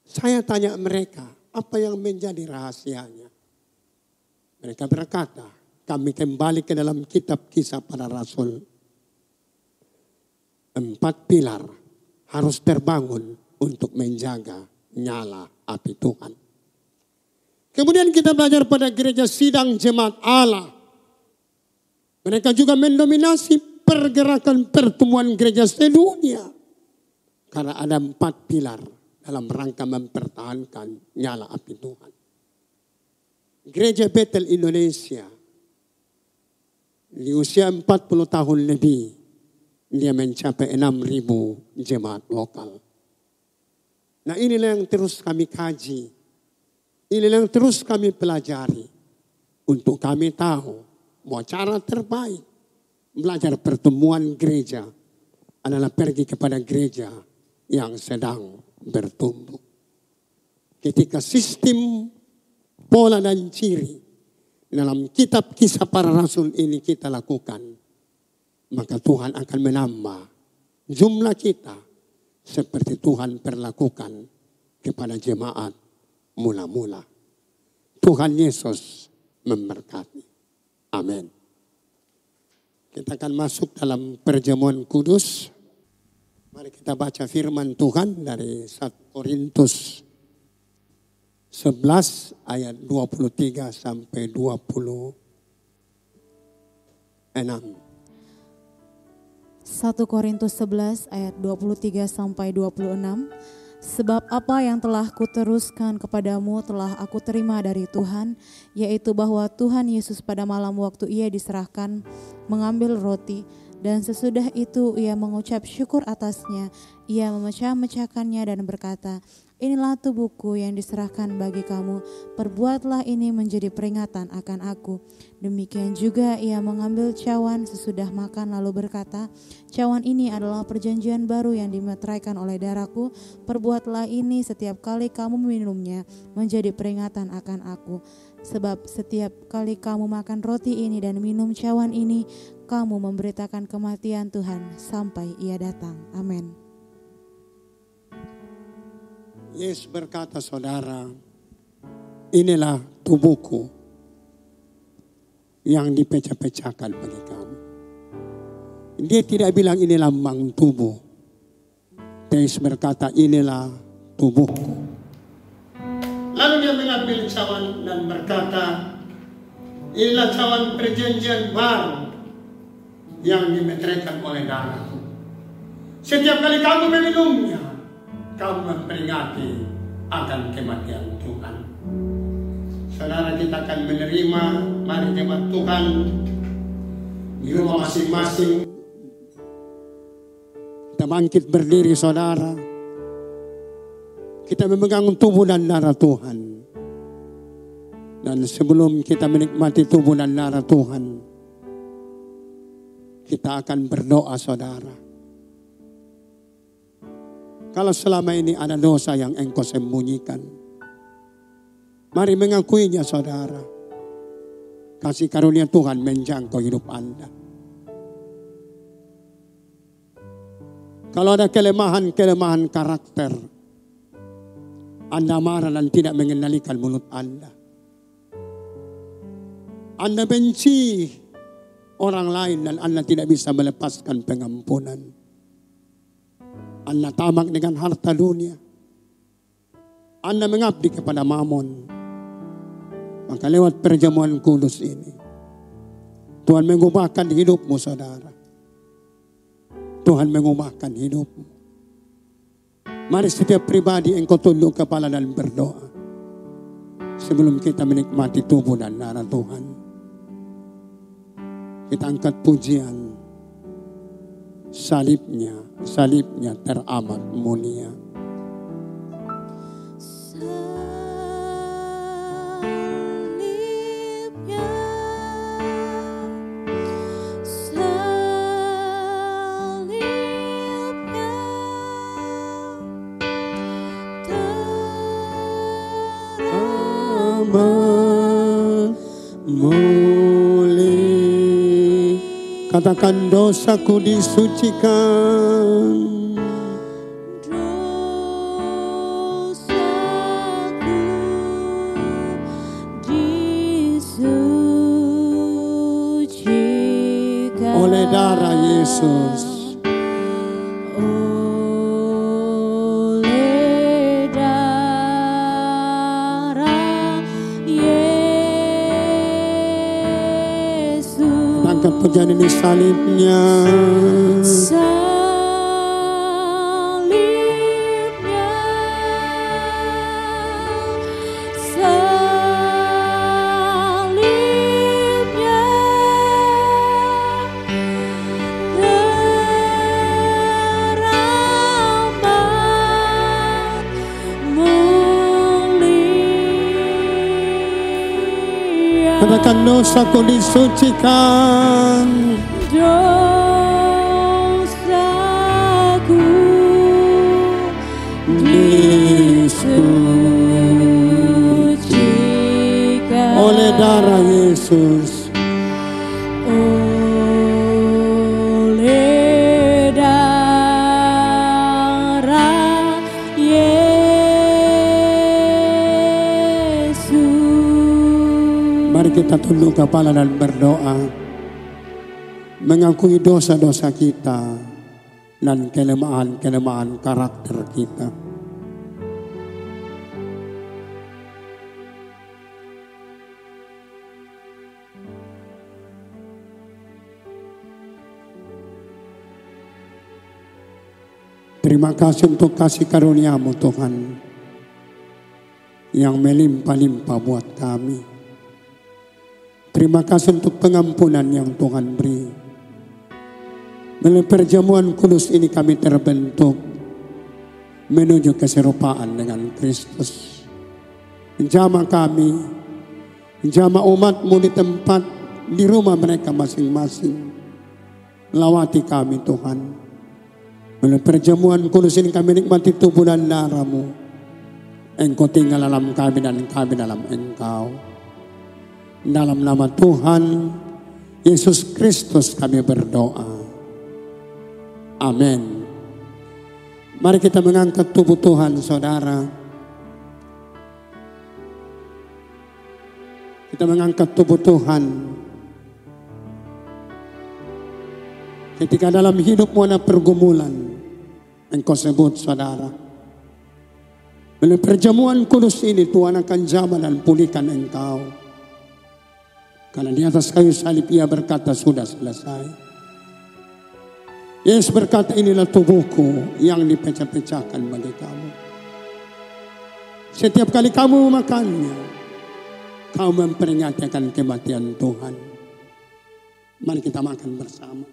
Saya tanya mereka, apa yang menjadi rahasianya? Mereka berkata, kami kembali ke dalam kitab Kisah Para Rasul. 4 pilar harus terbangun untuk menjaga nyala api Tuhan. Kemudian kita belajar pada gereja Sidang Jemaat Allah. Mereka juga mendominasi pergerakan pertemuan gereja sedunia. Karena ada 4 pilar dalam rangka mempertahankan nyala api Tuhan. Gereja Bethel Indonesia. Di usia 40 tahun lebih, dia mencapai 6.000 jemaat lokal. Nah, inilah yang terus kami kaji. Inilah yang terus kami pelajari. Untuk kami tahu bahwa cara terbaik belajar pertemuan gereja adalah pergi kepada gereja yang sedang bertumbuh. Ketika sistem, pola dan ciri dalam kitab Kisah Para Rasul ini kita lakukan, maka Tuhan akan menambah jumlah kita seperti Tuhan perlakukan kepada jemaat mula-mula. Tuhan Yesus memberkati. Amin. Kita akan masuk dalam perjamuan kudus. Mari kita baca firman Tuhan dari 1 Korintus 11 ayat 23 sampai 26. 1 Korintus 11 ayat 23 sampai 26. Sebab apa yang telah kuteruskan kepadamu telah aku terima dari Tuhan, yaitu bahwa Tuhan Yesus pada malam waktu ia diserahkan mengambil roti, dan sesudah itu ia mengucap syukur atasnya, ia memecah-mecahkannya dan berkata, Inilah tubuhku yang diserahkan bagi kamu. Perbuatlah ini menjadi peringatan akan aku. Demikian juga ia mengambil cawan sesudah makan lalu berkata, cawan ini adalah perjanjian baru yang dimeteraikan oleh darahku. Perbuatlah ini setiap kali kamu minumnya menjadi peringatan akan aku. Sebab setiap kali kamu makan roti ini dan minum cawan ini, kamu memberitakan kematian Tuhan sampai ia datang. Amin. Yesus berkata, saudara, inilah tubuhku yang dipecah-pecahkan bagi kamu. Dia tidak bilang ini lambang tubuh. Yesus berkata, inilah tubuhku. Lalu dia mengambil cawan dan berkata, inilah cawan perjanjian baru yang dimeteraikan oleh darahku. Setiap kali kamu meminumnya, kamu memperingati akan kematian Tuhan. Saudara, kita akan menerima, mari jemaat Tuhan di rumah masing-masing. Kita bangkit berdiri, saudara. Kita memegang tubuh dan darah Tuhan. Dan sebelum kita menikmati tubuh dan darah Tuhan, kita akan berdoa, saudara. Kalau selama ini ada dosa yang engkau sembunyikan, mari mengakuinya, saudara. Kasih karunia Tuhan menjangkau hidup Anda. Kalau ada kelemahan-kelemahan karakter, Anda marah dan tidak mengendalikan mulut Anda. Anda benci orang lain dan Anda tidak bisa melepaskan pengampunan. Anda tamak dengan harta dunia. Anda mengabdi kepada mamon. Maka lewat perjamuan kudus ini, Tuhan mengubahkan hidupmu, saudara. Tuhan mengubahkan hidupmu. Mari setiap pribadi engkau tunduk kepala dan berdoa. Sebelum kita menikmati tubuh dan darah Tuhan, kita angkat pujian. Salibnya teramat mulia. Katakan, dosaku disucikan. Oleh darah Yesus. Pujian ini salibnya. Salibnya. Salibnya. Teramat mulia. Katakan, dosaku disucikan. Dosaku disucikan oleh darah Yesus. Oleh darah Yesus. Mari kita tunduk kepala dan berdoa. Mengakui dosa-dosa kita dan kelemahan-kelemahan karakter kita. Terima kasih untuk kasih karunia-Mu, Tuhan, yang melimpah-limpah buat kami. Terima kasih untuk pengampunan yang Tuhan beri. Melalui perjamuan kudus ini kami terbentuk menuju keserupaan dengan Kristus. Jamah kami, jamah umat-Mu di tempat, di rumah mereka masing-masing. Lawati kami Tuhan. Melalui perjamuan kudus ini kami nikmati tubuh dan darah-Mu. Engkau tinggal dalam kami dan kami dalam Engkau. Dalam nama Tuhan Yesus Kristus kami berdoa. Amin. Mari kita mengangkat tubuh Tuhan, saudara. Kita mengangkat tubuh Tuhan. Ketika dalam hidupmu ada pergumulan, engkau sebut saudara. Melalui perjamuan kudus ini Tuhan akan jamah dan pulihkan engkau. Karena di atas kayu salib Ia berkata sudah selesai. Yesus berkata inilah tubuhku yang dipecah-pecahkan bagi kamu. Setiap kali kamu memakannya, kau memperingati akan kematian Tuhan. Mari kita makan bersama.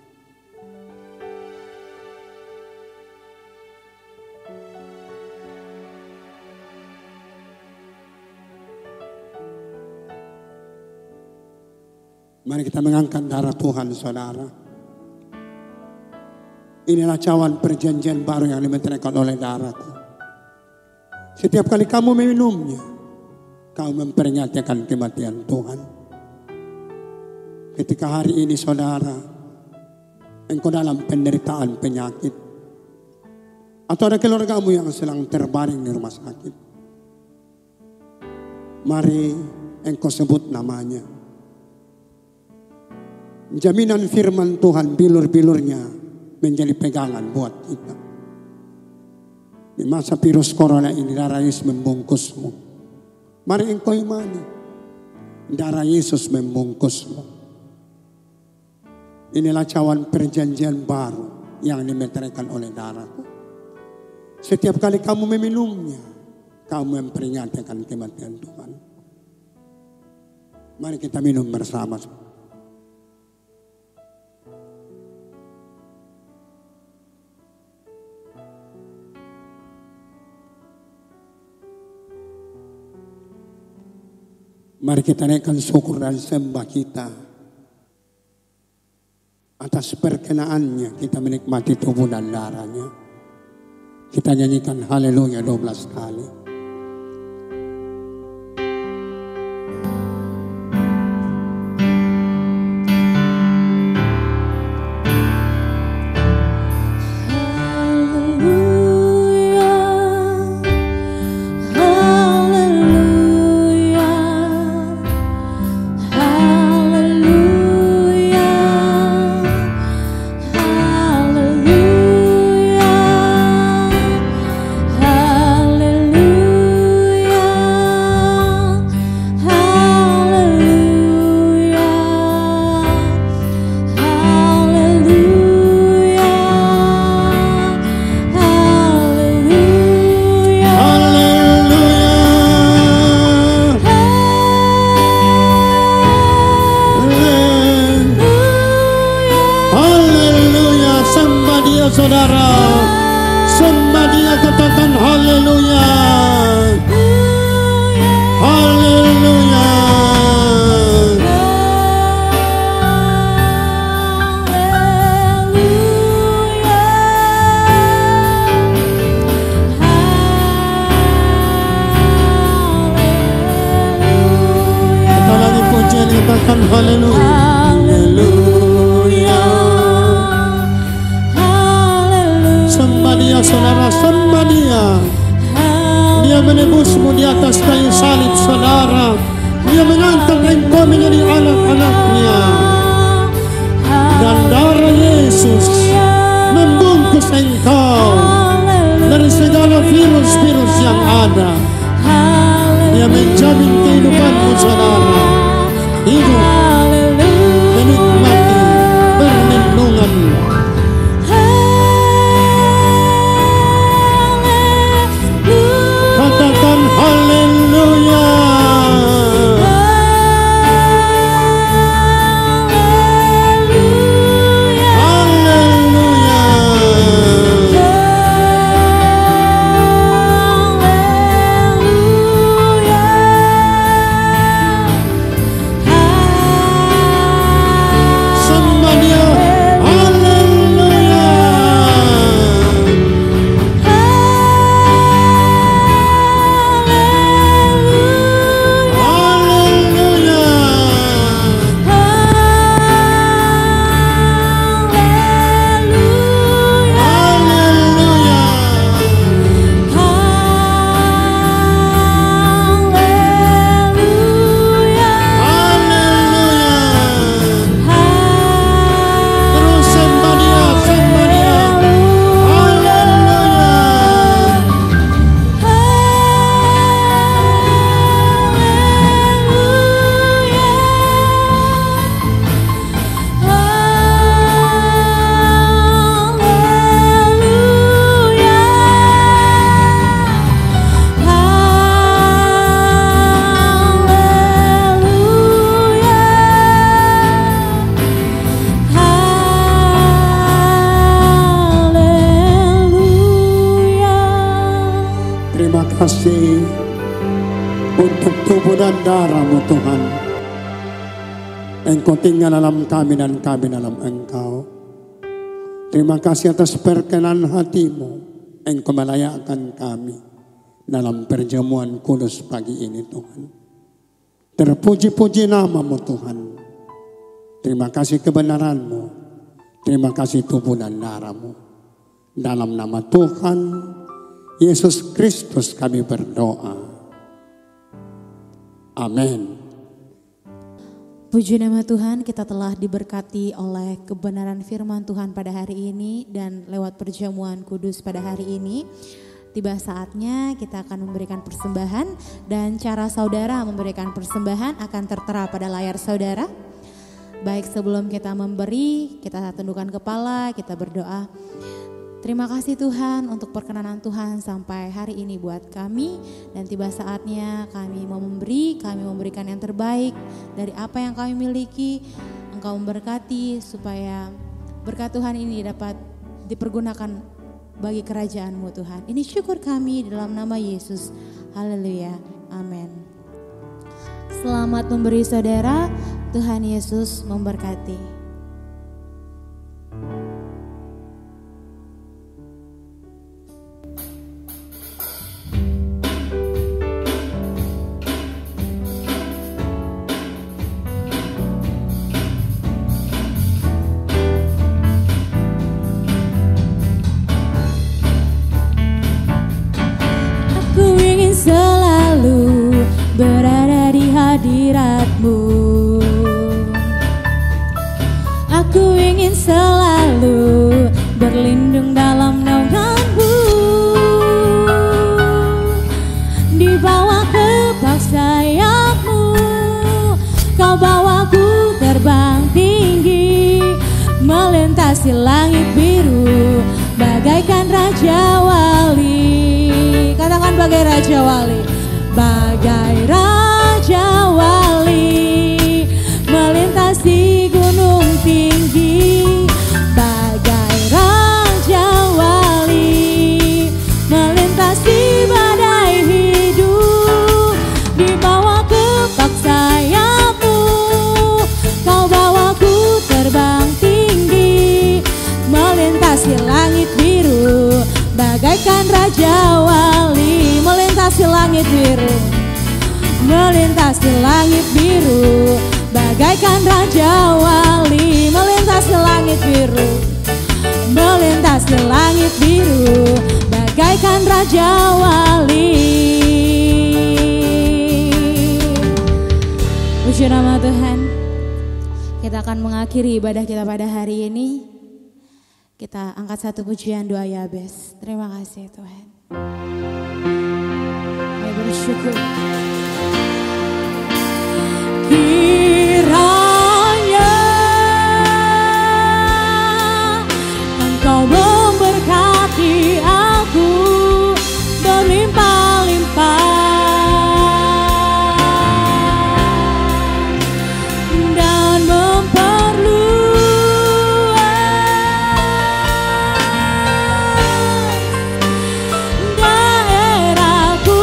Mari kita mengangkat darah Tuhan, saudara. Inilah cawan perjanjian baru yang dimeteraikan oleh darahku. Setiap kali kamu meminumnya, kau memperingati akan kematian Tuhan. Ketika hari ini saudara, engkau dalam penderitaan penyakit, atau ada keluargamu yang sedang terbaring di rumah sakit, mari engkau sebut namanya. Jaminan firman Tuhan, bilur-bilurnya menjadi pegangan buat kita. Di masa virus corona ini darah Yesus membungkusmu. Mari engkau imani, darah Yesus membungkusmu. Inilah cawan perjanjian baru yang dimeteraikan oleh darahku. Setiap kali kamu meminumnya, kamu memperingati akan kematian Tuhan. Mari kita minum bersama. Mari kita naikkan syukur dan sembah kita atas perkenaannya kita menikmati tubuh dan darahnya. Kita nyanyikan haleluya 12 kali. Saudara, sembah Dia, katakan haleluya, haleluya. Kita lagi pujian, katakan haleluya, haleluya. Sembah Dia saudara, sembah Dia. Dia menebusmu di atas kayu salib saudara. Dia mengangkat engkau menjadi anak-anaknya. Dan darah Yesus membungkus engkau dari segala virus-virus yang ada. Dia menjamin kehidupanmu saudara. Hidup, menikmati, perlindungan. Katakan haleluya. Haleluya. kasih untuk tubuh dan darah-Mu Tuhan. Engkau tinggal dalam kami dan kami dalam Engkau. Terima kasih atas perkenan hati-Mu. Engkau melayakkan kami dalam perjamuan kudus pagi ini Tuhan. Terpuji-puji nama-Mu Tuhan. Terima kasih kebenaran-Mu. Terima kasih tubuh dan darah-Mu. Dalam nama Tuhan Yesus Kristus kami berdoa. Amin. Puji nama Tuhan, kita telah diberkati oleh kebenaran firman Tuhan pada hari ini dan lewat perjamuan kudus pada hari ini. Tiba saatnya kita akan memberikan persembahan dan cara saudara memberikan persembahan akan tertera pada layar saudara. Baik, sebelum kita memberi, kita tundukkan kepala, kita berdoa. Terima kasih Tuhan untuk perkenanan Tuhan sampai hari ini buat kami. Dan tiba saatnya kami mau memberi, kami memberikan yang terbaik dari apa yang kami miliki. Engkau memberkati supaya berkat Tuhan ini dapat dipergunakan bagi kerajaan-Mu Tuhan. Ini syukur kami di dalam nama Yesus. Haleluya. Amin. Selamat memberi saudara, Tuhan Yesus memberkati. Selalu berada di hadirat-Mu. Aku ingin selalu berlindung dalam naungan-Mu. Di bawah kepak sayap-Mu, Kau bawaku terbang tinggi, melintasi langit biru, bagaikan Raja Wali. Katakan bagai Raja Wali. Bagai Raja Wali, melintasi gunung tinggi. Bagai Raja Wali, melintasi badai hidup. Di bawah kepak sayap-Mu, Kau bawaku terbang tinggi, melintasi langit biru, bagaikan Raja Wali. Melintasi langit biru, melintasi langit biru, bagaikan Raja Wali. Melintasi langit biru, melintasi langit biru, bagaikan Raja Wali. Puji nama Tuhan. Kita akan mengakhiri ibadah kita pada hari ini. Kita angkat satu pujian doa Yabes. Terima kasih Tuhan. Kami bersyukur. Kiranya Engkau memberkati aku berlimpah-limpah dan memperluas daerahku.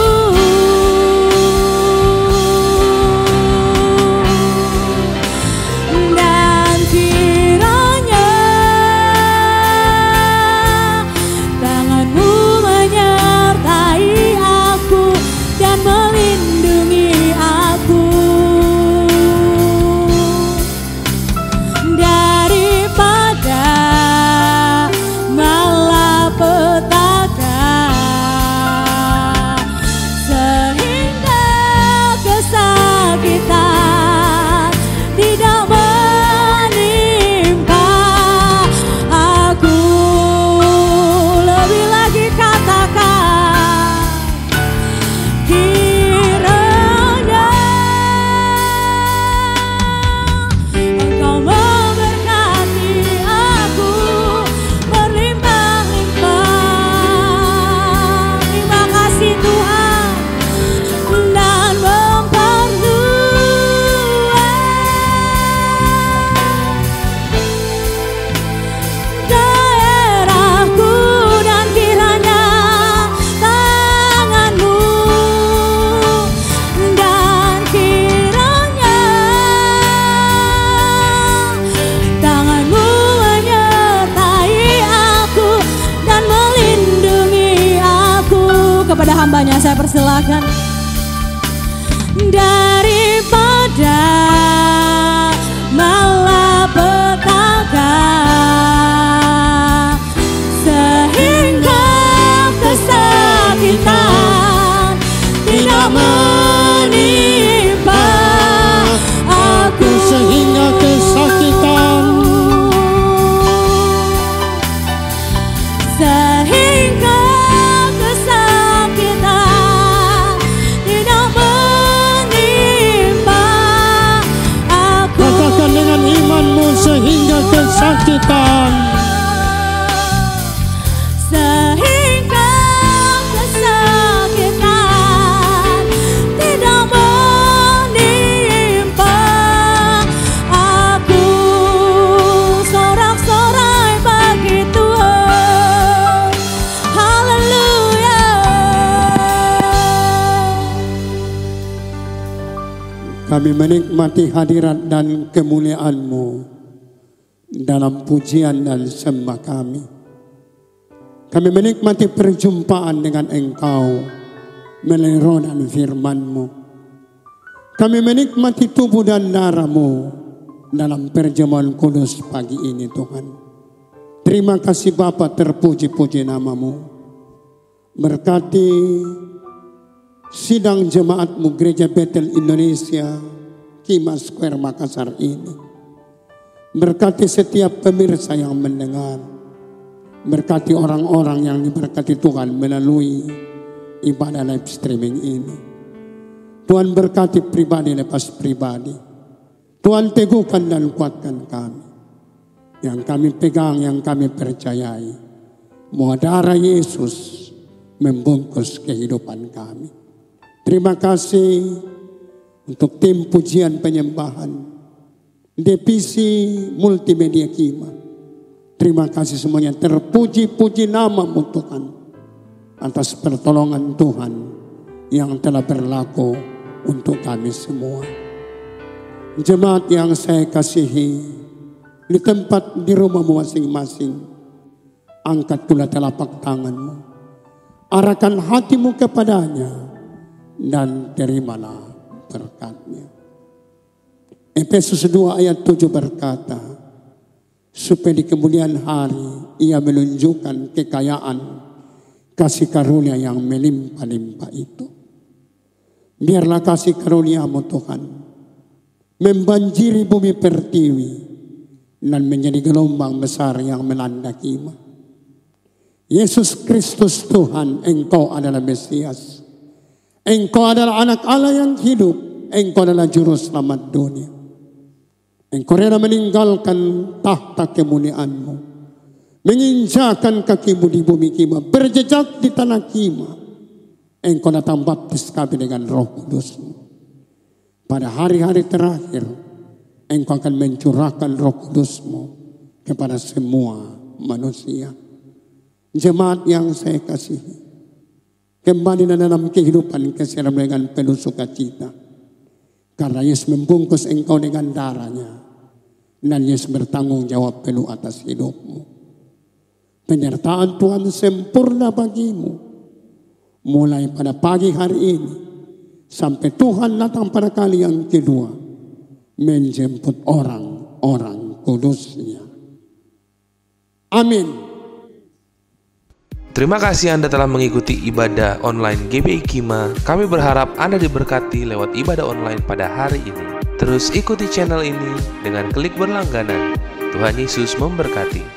hambanya, saya persilakan. Daripada malapetaka sehingga kesakitan tidak menimpa aku, sehingga kesakitan tidak menimpa aku. Katakan dengan imanmu, sehingga kesakitan Sehingga kesakitan tidak menimpa aku. Sorak-sorai bagi Tuhan. Haleluya. kami menikmati hadirat dan kemuliaan-Mu dalam pujian dan sembah kami. Kami menikmati perjumpaan dengan Engkau melalui roh dan firman-Mu. Kami menikmati tubuh dan darah-Mu dalam perjamuan kudus pagi ini, Tuhan. Terima kasih Bapa, terpuji-puji nama-Mu. Berkati sidang jemaat-Mu Gereja Betel Indonesia Kima Square Makassar ini. Berkati setiap pemirsa yang mendengar. Berkati orang-orang yang diberkati Tuhan melalui ibadah live streaming ini. Tuhan berkati pribadi lepas pribadi. Tuhan teguhkan dan kuatkan kami. Yang kami pegang, yang kami percayai. Bahwa darah Yesus membungkus kehidupan kami. Terima kasih untuk tim pujian penyembahan Divisi Multimedia Kima. Terima kasih semuanya, terpuji-puji nama-Mu Tuhan atas pertolongan Tuhan yang telah berlaku untuk kami semua. Jemaat yang saya kasihi, di tempat di rumahmu masing-masing, angkat pula telapak tanganmu, arahkan hatimu kepadanya, dan terimalah berkat-Nya. Efesus 2 ayat 7 berkata, supaya di kemudian hari Ia menunjukkan kekayaan kasih karunia yang melimpah-limpah itu. Biarlah kasih karunia-Mu Tuhan membanjiri bumi pertiwi dan menjadi gelombang besar yang melanda Kima. Yesus Kristus Tuhan, Engkau adalah Mesias. Engkau adalah anak Allah yang hidup. Engkau adalah juru selamat dunia. Engkau rela meninggalkan tahta kemuliaan-Mu, menginjakan kaki-Mu di bumi Kima, berjejak di tanah Kima. Engkau datang baptis kami dengan Roh Kudus-Mu. Pada hari-hari terakhir, Engkau akan mencurahkan Roh Kudus-Mu kepada semua manusia. Jemaat yang saya kasihi, kembali dalam kehidupan kesiram dengan penuh sukacita. Karena Yesus membungkus engkau dengan darah-Nya. Dan Yesus bertanggung jawab penuh atas hidupmu. Penyertaan Tuhan sempurna bagimu. Mulai pada pagi hari ini. Sampai Tuhan datang pada kali yang kedua. Menjemput orang-orang kudus-Nya. Amin. Terima kasih Anda telah mengikuti ibadah online GBI Kima. Kami berharap Anda diberkati lewat ibadah online pada hari ini. Terus ikuti channel ini dengan klik berlangganan. Tuhan Yesus memberkati.